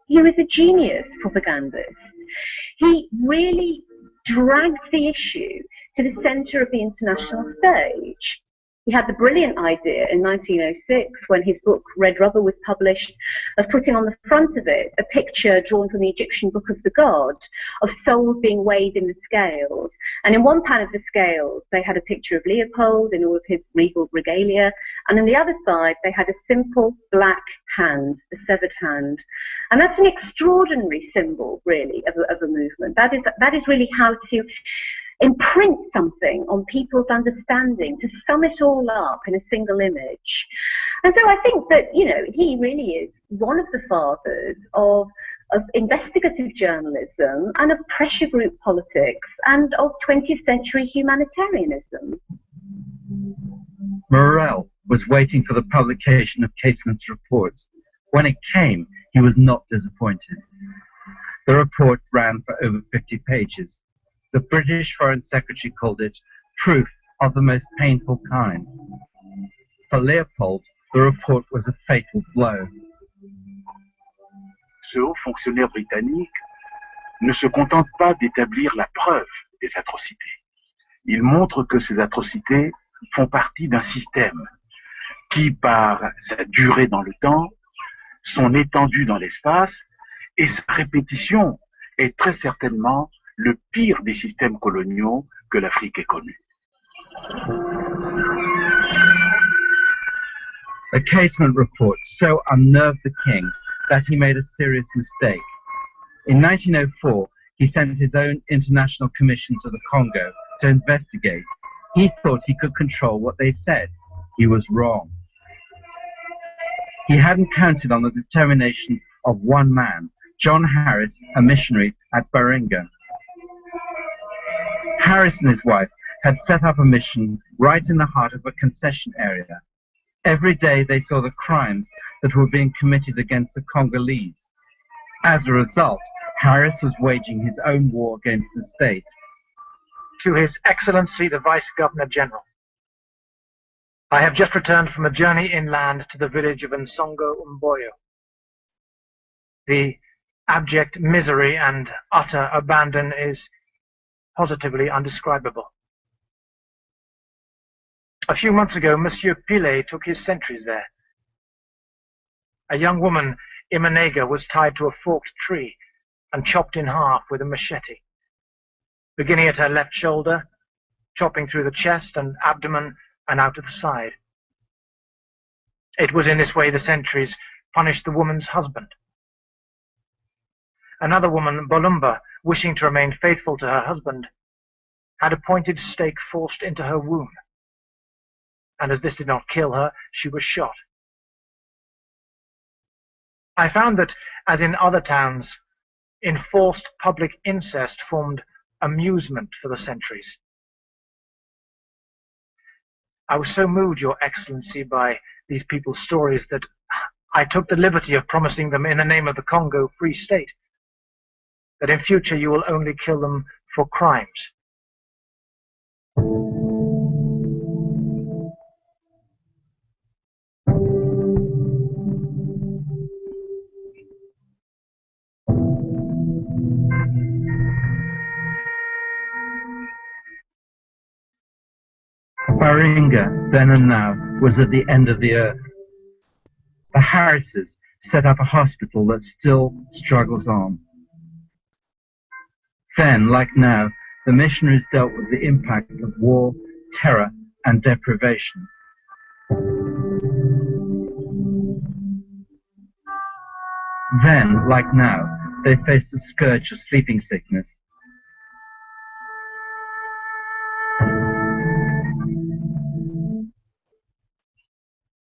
He was a genius propagandist. He really dragged the issue to the centre of the international stage. He had the brilliant idea in 1906, when his book Red Rubber was published, of putting on the front of it a picture drawn from the Egyptian Book of the God of souls being weighed in the scales. And in one pan of the scales, they had a picture of Leopold in all of his regal regalia, and on the other side, they had a simple black hand, a severed hand. And that's an extraordinary symbol, really, of a movement. That is really how to imprint something on people's understanding, to sum it all up in a single image. And so I think that, you know, he really is one of the fathers of investigative journalism and of pressure group politics and of 20th century humanitarianism. Morel was waiting for the publication of Casement's reports. When it came, he was not disappointed. The report ran for over 50 pages. The British Foreign Secretary called it proof of the most painful kind. For Leopold, the report was a fatal blow. Ce haut fonctionnaire britannique ne se contente pas d'établir la preuve des atrocités. Il montre que ces atrocités font partie d'un système qui, par sa durée dans le temps, son étendue dans l'espace et sa répétition est très certainement le pire des systèmes coloniaux que l'Afrique ait connu. The Casement report so unnerved the king that he made a serious mistake. In 1904, he sent his own international commission to the Congo to investigate. He thought he could control what they said. He was wrong. He hadn't counted on the determination of one man, John Harris, a missionary at Baringa. Harris and his wife had set up a mission right in the heart of a concession area. Every day they saw the crimes that were being committed against the Congolese. As a result, Harris was waging his own war against the state. To His Excellency the Vice Governor General, I have just returned from a journey inland to the village of Nsongo Umboyo. The abject misery and utter abandon is positively undescribable. A few months ago, Monsieur Pilet took his sentries there. A young woman, Imanega, was tied to a forked tree and chopped in half with a machete, beginning at her left shoulder, chopping through the chest and abdomen and out of the side. It was in this way the sentries punished the woman's husband. Another woman, Bolumba, wishing to remain faithful to her husband, had a pointed stake forced into her womb, and as this did not kill her, she was shot. I found that, as in other towns, enforced public incest formed amusement for the sentries. I was so moved, Your Excellency, by these people's stories that I took the liberty of promising them in the name of the Congo Free State that in future you will only kill them for crimes. Baringa, then and now, was at the end of the earth. The Harrises set up a hospital that still struggles on. Then, like now, the missionaries dealt with the impact of war, terror, and deprivation. Then, like now, they faced the scourge of sleeping sickness.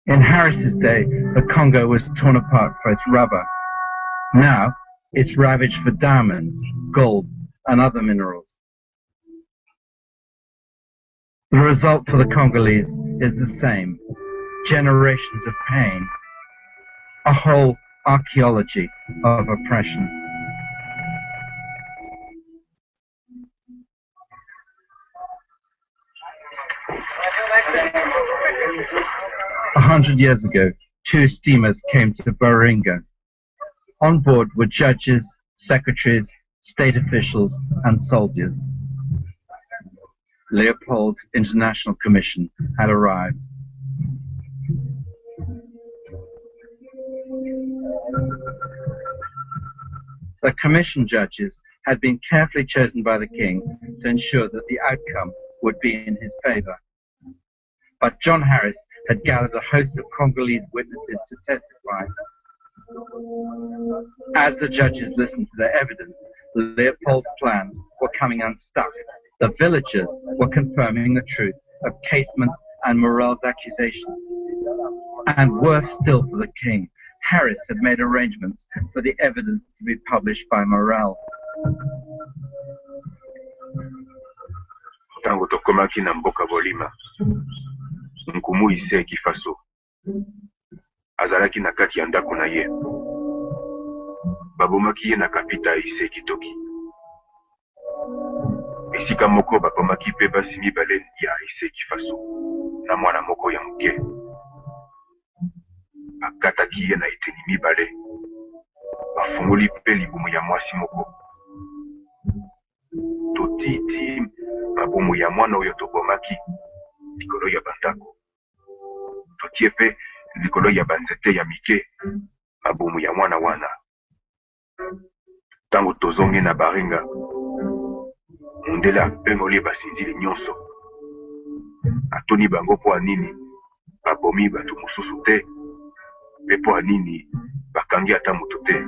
In Harris's day, the Congo was torn apart for its rubber. Now, it's ravaged for diamonds, gold, and other minerals. The result for the Congolese is the same: generations of pain, a whole archaeology of oppression. A 100 years ago, 2 steamers came to Baringa. On board were judges, secretaries, state officials, and soldiers. Leopold's International Commission had arrived. The commission judges had been carefully chosen by the king to ensure that the outcome would be in his favor. But John Harris had gathered a host of Congolese witnesses to testify. As the judges listened to their evidence, Leopold's plans were coming unstuck. The villagers were confirming the truth of Casement and Morel's accusations. And worse still for the king, Harris had made arrangements for the evidence to be published by Morel. Tango tokomaki na mboka bolima, nkumu ise kifaso azalaki na kati ya ndako na ye. Babomaki ye na kapita ise kitoki. Esika moko babomaki pe basi mibale ya ise kifaso na mwana moko ya moke. Bakataki ye na eteni mibale. Bafungoli pe libumu ya mwasi moko. Totiti mabumu ya mwana oyo tobomaki likolo ya bandako. Totie pe likolo ya banzete ya mike mabumu ya mwana wana. Tango tozongi na Baringa, mundele apengoli basinzili nyonso. Atoni bango po anini babomi bato mosusu te, pe po anini bakangi ata moto te.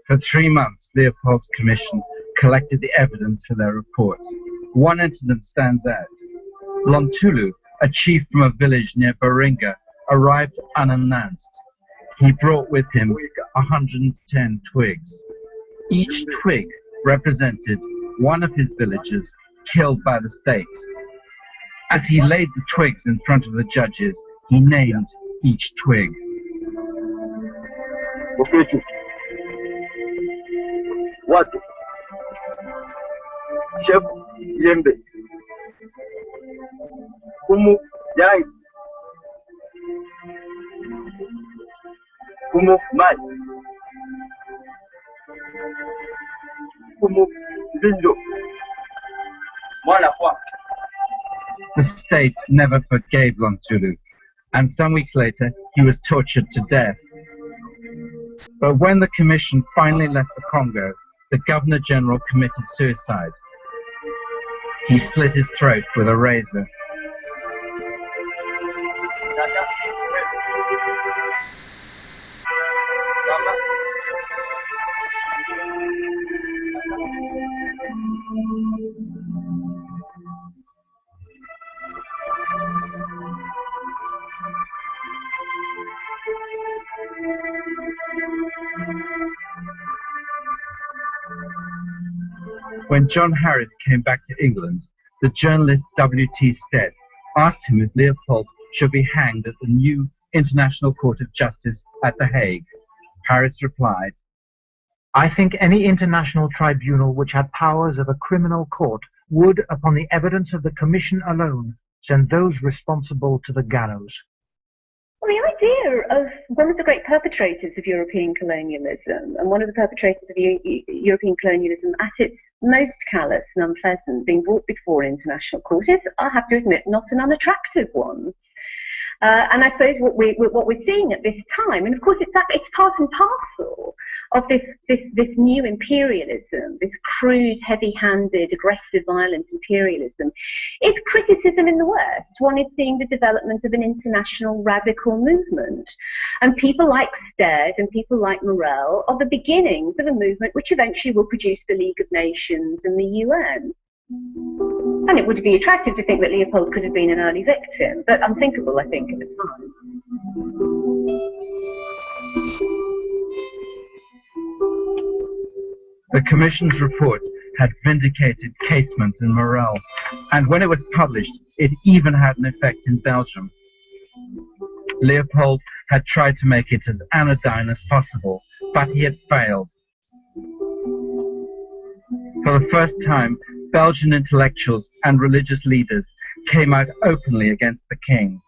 For 3 months, Leopold's commission collected the evidence for their report. One incident stands out. Lontulu, a chief from a village near Baringa, arrived unannounced. He brought with him 110 twigs. Each twig represented one of his villagers killed by the state. As he laid the twigs in front of the judges, he named each twig. Watu Chef Yembe Kumu Yai Kumu Mai Kumu Bindo Mwana Kwa. The state never forgave Lontulu, and some weeks later he was tortured to death. But when the commission finally left the Congo, the Governor-General committed suicide. He slit his throat with a razor. When John Harris came back to England, the journalist W.T. Stead asked him if Leopold should be hanged at the new International Court of Justice at The Hague. Harris replied, I think any international tribunal which had powers of a criminal court would, upon the evidence of the Commission alone, send those responsible to the gallows. Well, the idea of one of the great perpetrators of European colonialism, and one of the perpetrators of European colonialism at its most callous and unpleasant, being brought before an international court, is, I have to admit, not an unattractive one. And I suppose what we're seeing at this time, and of course it's part and parcel of this new imperialism, this crude, heavy-handed, aggressive, violent imperialism, is criticism in the West. One is seeing the development of an international radical movement. And people like Stead and people like Morel are the beginnings of a movement which eventually will produce the League of Nations and the UN. And it would be attractive to think that Leopold could have been an early victim, but unthinkable, I think, at the time. The Commission's report had vindicated Casement and Morel, and when it was published, it even had an effect in Belgium. Leopold had tried to make it as anodyne as possible, but he had failed. For the first time, Belgian intellectuals and religious leaders came out openly against the king.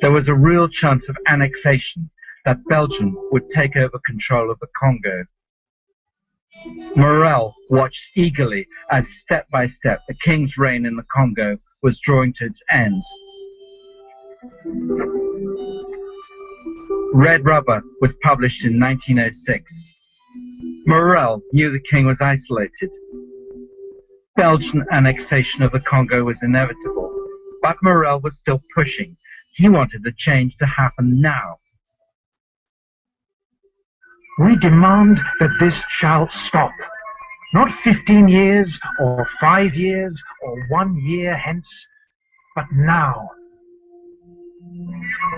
There was a real chance of annexation, that Belgium would take over control of the Congo. Morel watched eagerly as step by step the king's reign in the Congo was drawing to its end. Red Rubber was published in 1906. Morel knew the king was isolated. Belgian annexation of the Congo was inevitable, but Morel was still pushing. He wanted the change to happen now. We demand that this shall stop. Not 15 years, or 5 years, or 1 year hence, but now.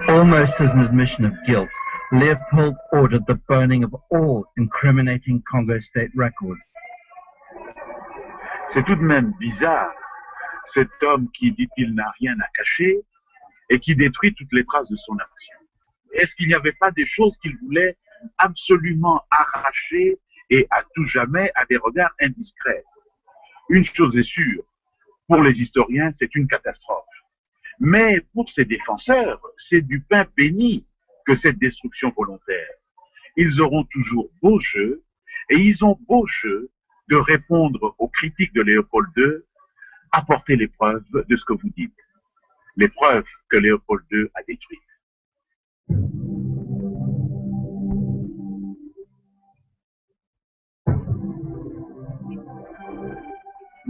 Almost as an admission of guilt, Leopold ordered the burning of all incriminating Congo state records. C'est tout de même bizarre, cet homme qui, dit-il, n'a rien à cacher et qui détruit toutes les traces de son action. Est-ce qu'il n'y avait pas des choses qu'il voulait absolument arracher et à tout jamais à des regards indiscrets? Une chose est sûre, pour les historiens, c'est une catastrophe. Mais pour ses défenseurs, c'est du pain béni que cette destruction volontaire. Ils auront toujours beau jeu, et ils ont beau jeu de répondre aux critiques de Léopold II, apporter les preuves de ce que vous dites, les preuves que Léopold II a détruites.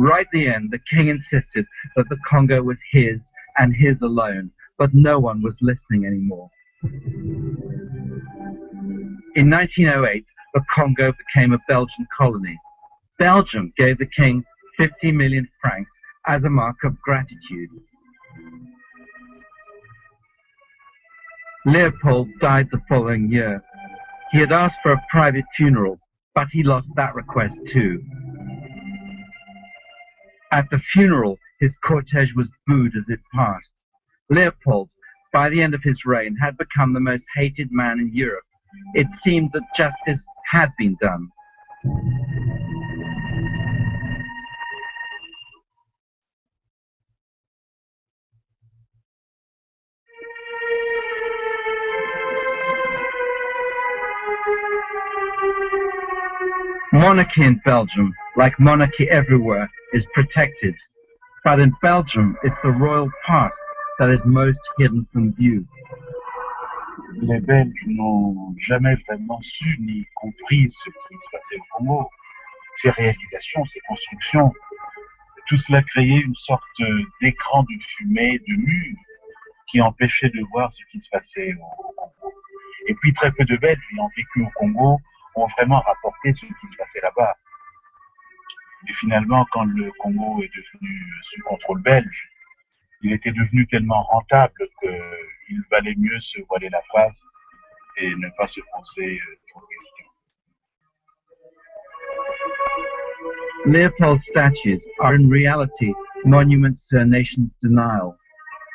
Right at the end, the king insisted that the Congo was his and his alone, but no one was listening anymore. In 1908, the Congo became a Belgian colony. Belgium gave the king 50 million francs as a mark of gratitude. Leopold died the following year. He had asked for a private funeral, but he lost that request too. At the funeral, his cortege was booed as it passed. Leopold, by the end of his reign, had become the most hated man in Europe. It seemed that justice had been done. Monarchy in Belgium, like monarchy everywhere, is protected. But in Belgium, it's the royal past that is most hidden from view. Les Belges n'ont jamais vraiment su ni compris ce qui se passait au Congo. Ces réalisations, ces constructions, tout cela créait une sorte d'écran de fumée, de mur, qui empêchait de voir ce qui se passait au Congo. Et puis très peu de Belges ayant vécu au Congo ont vraiment rapporté ce qui se passait là-bas. Et finalement, quand le Congo est devenu sous contrôle belge, il était devenu tellement rentable qu'il valait mieux se voiler la face et ne pas se poser trop de questions. Leopold's statues are in reality monuments to a nation's denial.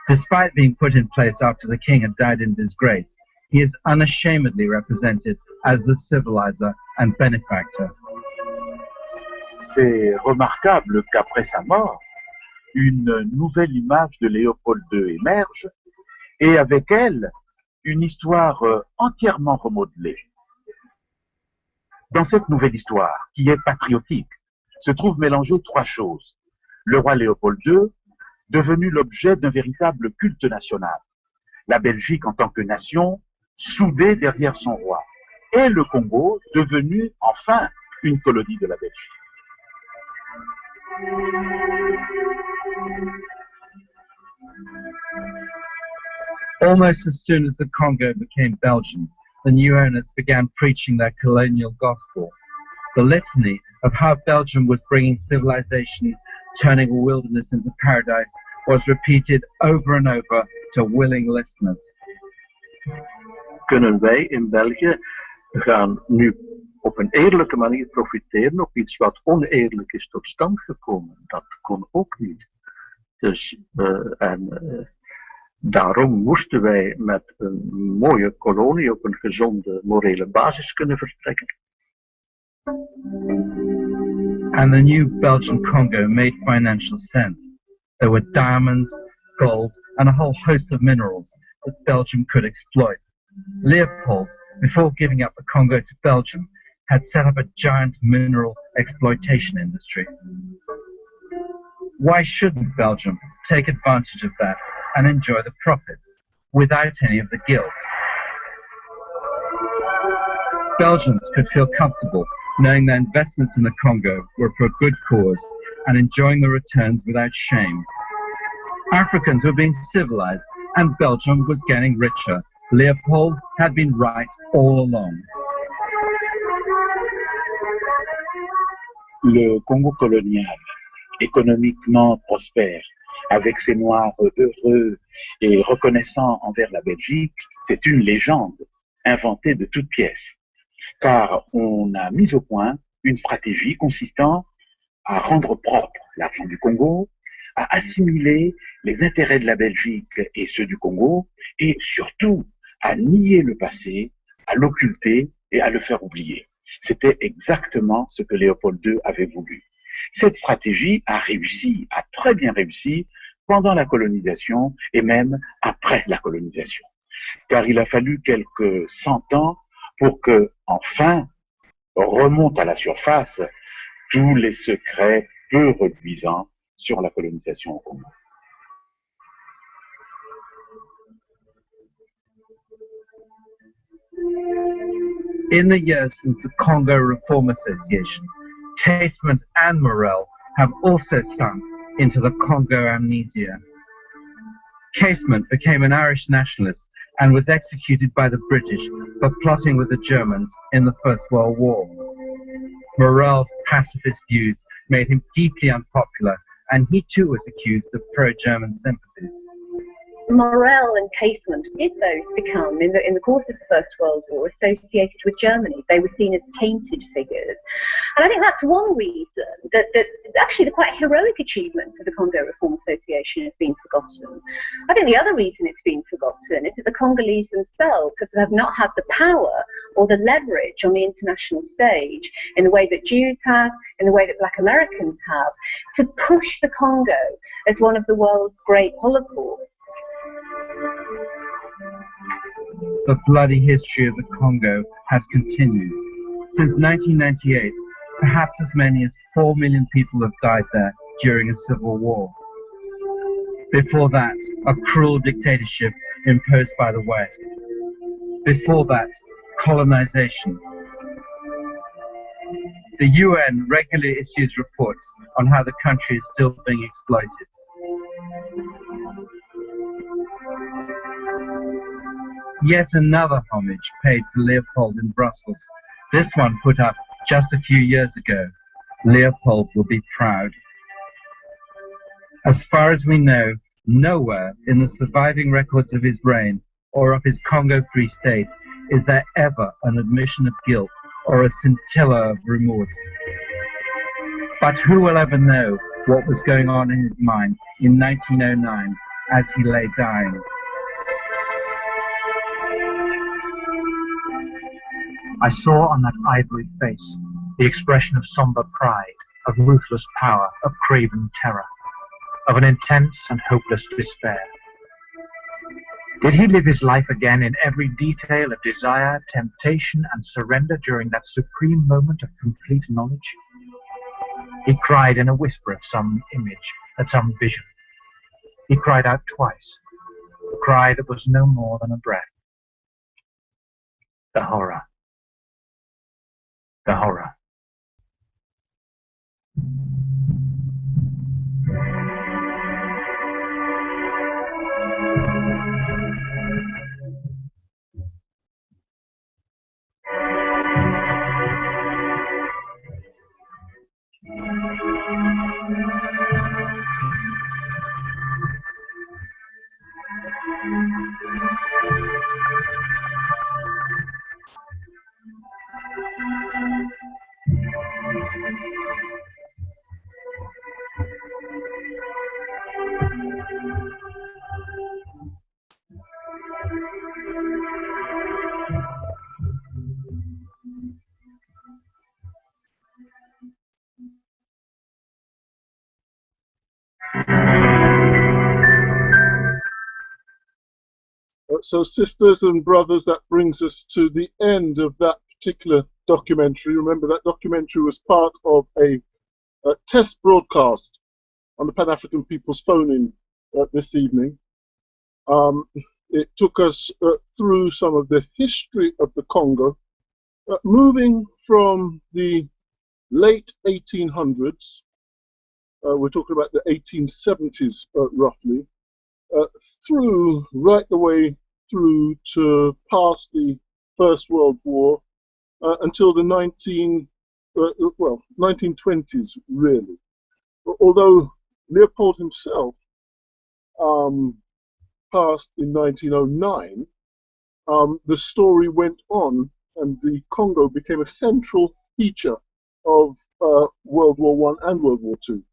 Despite being put in place after the king had died in disgrace, he is unashamedly represented as the civilizer and benefactor. C'est remarquable qu'après sa mort, une nouvelle image de Léopold II émerge et avec elle, une histoire entièrement remodelée. Dans cette nouvelle histoire, qui est patriotique, se trouvent mélangées trois choses. Le roi Léopold II, devenu l'objet d'un véritable culte national. La Belgique en tant que nation, soudée derrière son roi. Et le Congo, devenu enfin une colonie de la Belgique. Almost as soon as the Congo became Belgian, the new owners began preaching their colonial gospel. The litany of how Belgium was bringing civilization, turning a wilderness into paradise, was repeated over and over to willing listeners. Kunnen wij in België gaan nu op een eerlijke manier profiteren op iets wat oneerlijk is tot stand gekomen? Dat kon ook niet. Dus, daarom moesten wij met een mooie kolonie op een gezonde morele basis kunnen vertrekken. And the new Belgian Congo made financial sense. There were diamonds, gold, and a whole host of minerals that Belgium could exploit. Leopold, before giving up the Congo to Belgium, had set up a giant mineral exploitation industry. Why shouldn't Belgium take advantage of that and enjoy the profits without any of the guilt? Belgians could feel comfortable knowing their investments in the Congo were for a good cause and enjoying the returns without shame. Africans were being civilized and Belgium was getting richer. Leopold had been right all along. Le Congo colonial, économiquement prospère, avec ses Noirs heureux et reconnaissants envers la Belgique, c'est une légende inventée de toutes pièces. Car on a mis au point une stratégie consistant à rendre propre l'argent du Congo, à assimiler les intérêts de la Belgique et ceux du Congo, et surtout à nier le passé, à l'occulter et à le faire oublier. C'était exactement ce que Léopold II avait voulu. Cette stratégie a réussi, a très bien réussi, pendant la colonisation et même après la colonisation. Car il a fallu quelques 100 ans pour que, enfin, remontent à la surface tous les secrets peu reluisants sur la colonisation au Congo. In the years since the Congo Reform Association, Casement and Morel have also sunk into the Congo amnesia. Casement became an Irish nationalist and was executed by the British for plotting with the Germans in the First World War. Morell's pacifist views made him deeply unpopular, and he too was accused of pro-German sympathies. Morell and Casement did both become, in the course of the First World War, associated with Germany. They were seen as tainted figures. And I think that's one reason that actually the quite heroic achievement of the Congo Reform Association has been forgotten. I think the other reason it's been forgotten is that the Congolese themselves have not had the power or the leverage on the international stage in the way that Jews have, in the way that Black Americans have, to push the Congo as one of the world's great holocaust. The bloody history of the Congo has continued. Since 1998, perhaps as many as 4 million people have died there during a civil war. Before that, a cruel dictatorship imposed by the West. Before that, colonization. The UN regularly issues reports on how the country is still being exploited. Yet another homage paid to Leopold in Brussels, this one put up just a few years ago. Leopold will be proud. As far as we know, nowhere in the surviving records of his reign or of his Congo Free State is there ever an admission of guilt or a scintilla of remorse. But who will ever know what was going on in his mind in 1909 as he lay dying? I saw on that ivory face the expression of somber pride, of ruthless power, of craven terror, of an intense and hopeless despair. Did he live his life again in every detail of desire, temptation, and surrender during that supreme moment of complete knowledge? He cried in a whisper at some image, at some vision. He cried out twice, a cry that was no more than a breath. The horror. The horror. So, sisters and brothers, that brings us to the end of that particular documentary. Remember, that documentary was part of a test broadcast on the Pan-African People's Phone-In this evening. It took us through some of the history of the Congo, moving from the late 1800s, we're talking about the 1870s roughly, through right the way through to past the First World War until the 1920s really. Although Leopold himself passed in 1909, the story went on and the Congo became a central feature of World War I and World War II,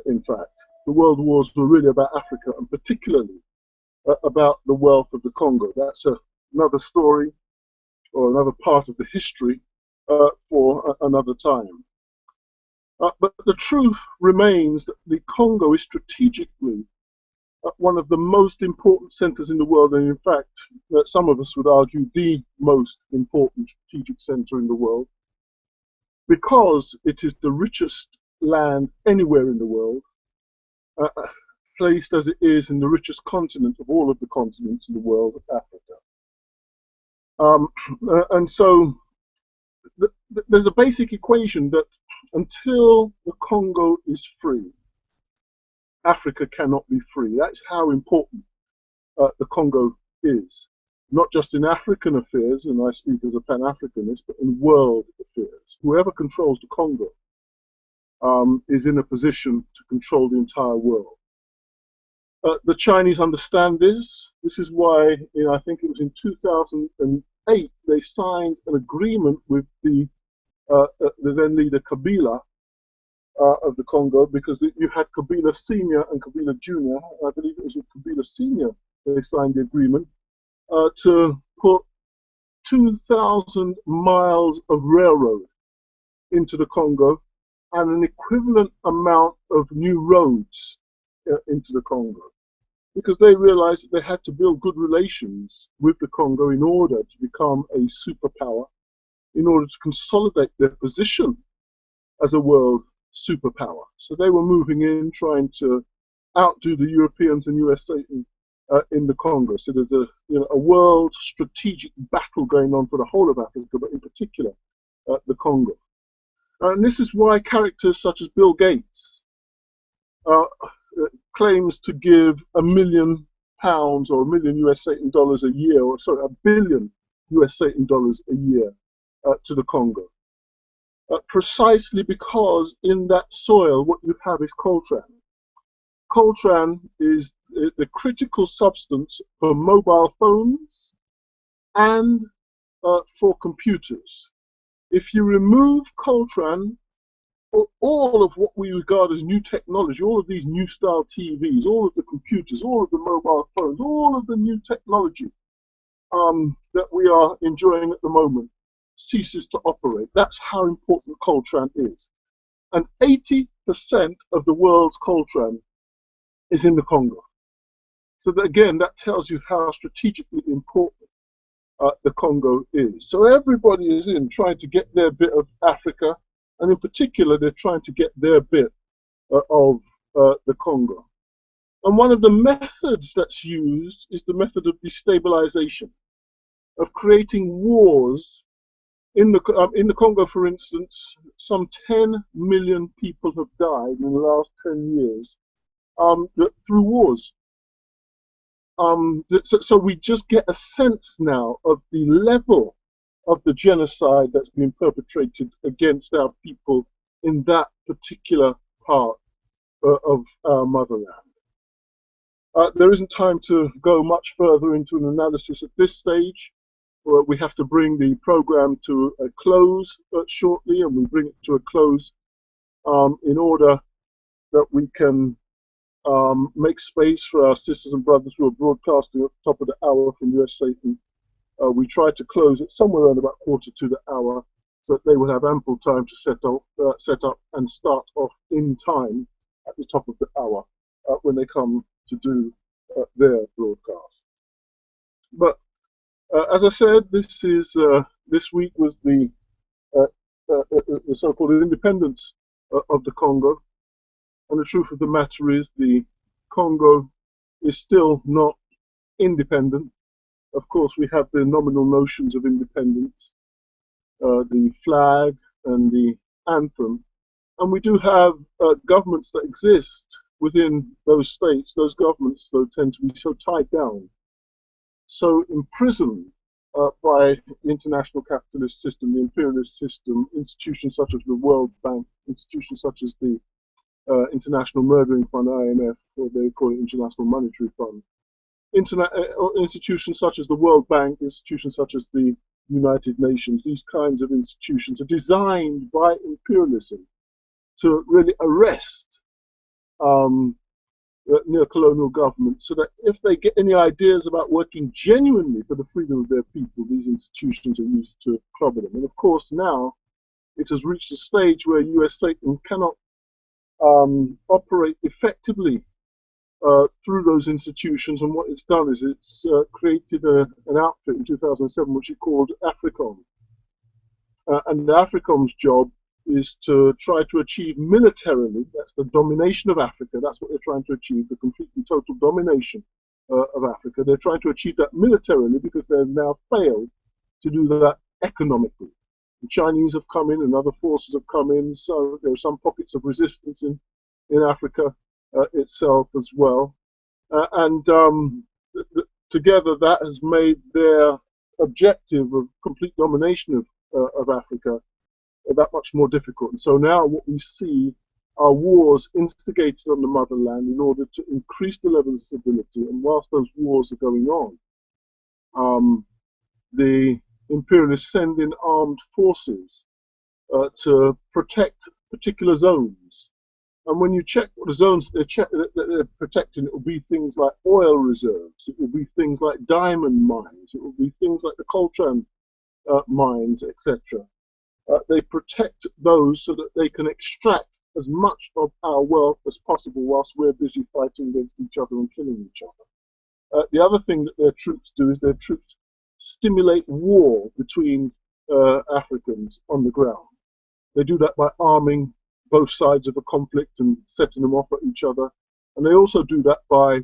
in fact. The world wars were really about Africa and particularly about the wealth of the Congo. That's another story or another part of the history for another time. But the truth remains that the Congo is strategically one of the most important centers in the world, and in fact, some of us would argue the most important strategic center in the world, because it is the richest land anywhere in the world, placed as it is in the richest continent of all of the continents in the world, Africa. And so there's a basic equation that until the Congo is free, Africa cannot be free. That's how important the Congo is, not just in African affairs, and I speak as a Pan-Africanist, but in world affairs. Whoever controls the Congo is in a position to control the entire world. The Chinese understand this. This is why, I think it was in 2008, they signed an agreement with the then leader Kabila of the Congo, because you had Kabila Senior and Kabila Junior. I believe it was with Kabila Senior they signed the agreement to put 2,000 miles of railroad into the Congo and an equivalent amount of new roads into the Congo, because they realized that they had to build good relations with the Congo in order to become a superpower, in order to consolidate their position as a world superpower. So they were moving in, trying to outdo the Europeans and USA in the Congo. So there's a world strategic battle going on for the whole of Africa, but in particular the Congo. And this is why characters such as Bill Gates claims to give £1 million or $1 million US a year, or sorry, $1 billion US a year to the Congo. Precisely because in that soil what you have is coltan. Coltan is the critical substance for mobile phones and for computers. If you remove coltan, all of what we regard as new technology, all of these new style TVs, all of the computers, all of the mobile phones, all of the new technology that we are enjoying at the moment ceases to operate. That's how important coltan is. And 80% of the world's coltan is in the Congo. So that, again, that tells you how strategically important the Congo is. So everybody is in trying to get their bit of Africa, and in particular, they're trying to get their bit of the Congo. And one of the methods that's used is the method of destabilization, of creating wars. In the Congo, for instance, some 10 million people have died in the last 10 years through wars. So we just get a sense now of the level of the genocide that's been perpetrated against our people in that particular part of our motherland. There isn't time to go much further into an analysis at this stage. We have to bring the program to a close shortly, and we bring it to a close in order that we can make space for our sisters and brothers who are broadcasting at the top of the hour from US Satan. We try to close it somewhere around about 1/4 to the hour, so that they will have ample time to set up and start off in time at the top of the hour when they come to do their broadcast. But as I said, this week was the so-called independence of the Congo, and the truth of the matter is the Congo is still not independent. Of course, we have the nominal notions of independence, the flag and the anthem, and we do have governments that exist within those states. Those governments, though, tend to be so tied down, so imprisoned by the international capitalist system, the imperialist system, institutions such as the World Bank, institutions such as the International Murdering Fund, IMF, or they call it International Monetary Fund, institutions such as the World Bank, institutions such as the United Nations. These kinds of institutions are designed by imperialism to really arrest neo-colonial governments, so that if they get any ideas about working genuinely for the freedom of their people, these institutions are used to clobber them. And of course now it has reached a stage where US Satan cannot operate effectively through those institutions, and what it's done is it's created an outfit in 2007 which it called AFRICOM. And the AFRICOM's job is to try to achieve militarily, that's the domination of Africa, that's what they're trying to achieve, the complete and total domination of Africa. They're trying to achieve that militarily because they've now failed to do that economically. The Chinese have come in and other forces have come in, so there are some pockets of resistance in Africa itself as well. Together that has made their objective of complete domination of Africa that much more difficult. And so now what we see are wars instigated on the motherland in order to increase the level of stability. And whilst those wars are going on, the imperialists send in armed forces to protect particular zones. And when you check what the zones they're protecting, it will be things like oil reserves, it will be things like diamond mines, it will be things like the coltan mines, etc. They protect those so that they can extract as much of our wealth as possible whilst we're busy fighting against each other and killing each other. The other thing that their troops do is their troops stimulate war between Africans on the ground. They do that by arming both sides of a conflict and setting them off at each other. And they also do that by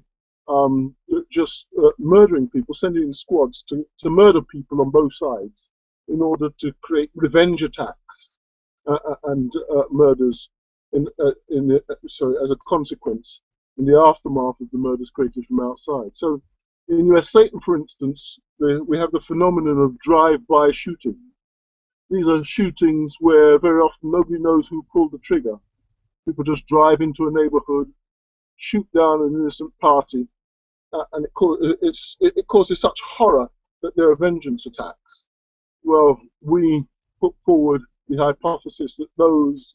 just murdering people, sending in squads to murder people on both sides in order to create revenge attacks and murders as a consequence in the aftermath of the murders created from outside. So in US Satan, for instance, we have the phenomenon of drive-by shooting. These are shootings where very often nobody knows who pulled the trigger. People just drive into a neighborhood, shoot down an innocent party, and it causes such horror that there are vengeance attacks. Well, we put forward the hypothesis that those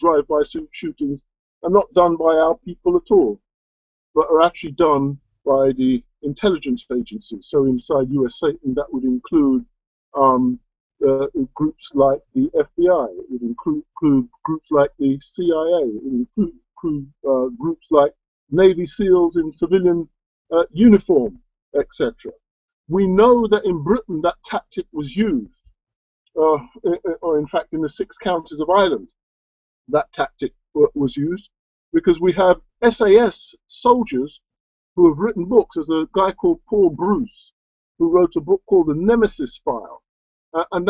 drive-by shootings are not done by our people at all, but are actually done by the intelligence agencies. So inside US Satan, that would include groups like the FBI, it would include groups like the CIA, it would include groups like Navy SEALs in civilian uniform, etc. We know that in Britain that tactic was used, or in fact in the 6 counties of Ireland, that tactic was used, because we have SAS soldiers who have written books. There's a guy called Paul Bruce who wrote a book called The Nemesis File. And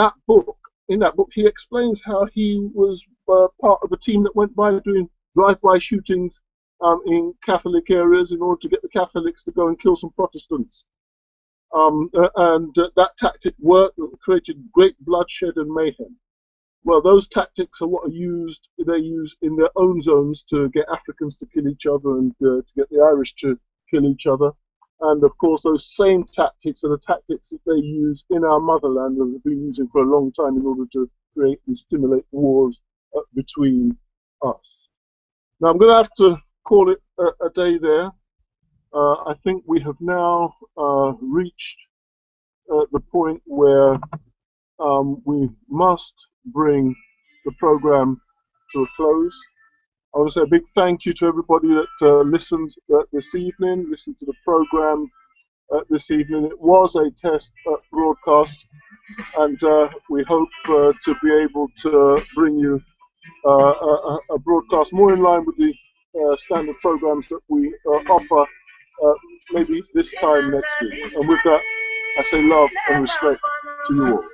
in that book, he explains how he was part of a team that went by doing drive-by shootings in Catholic areas in order to get the Catholics to go and kill some Protestants. That tactic worked, created great bloodshed and mayhem. Well, those tactics are what they use in their own zones to get Africans to kill each other and to get the Irish to kill each other. And of course, those same tactics are the tactics that they use in our motherland and have been using for a long time in order to create and stimulate wars between us. Now, I'm going to have to call it a day there. I think we have now reached the point where we must bring the program to a close. I want to say a big thank you to everybody that listened this evening, listened to the program this evening. It was a test broadcast, and we hope to be able to bring you a broadcast more in line with the standard programs that we offer maybe this time next week. And with that, I say love and respect to you all.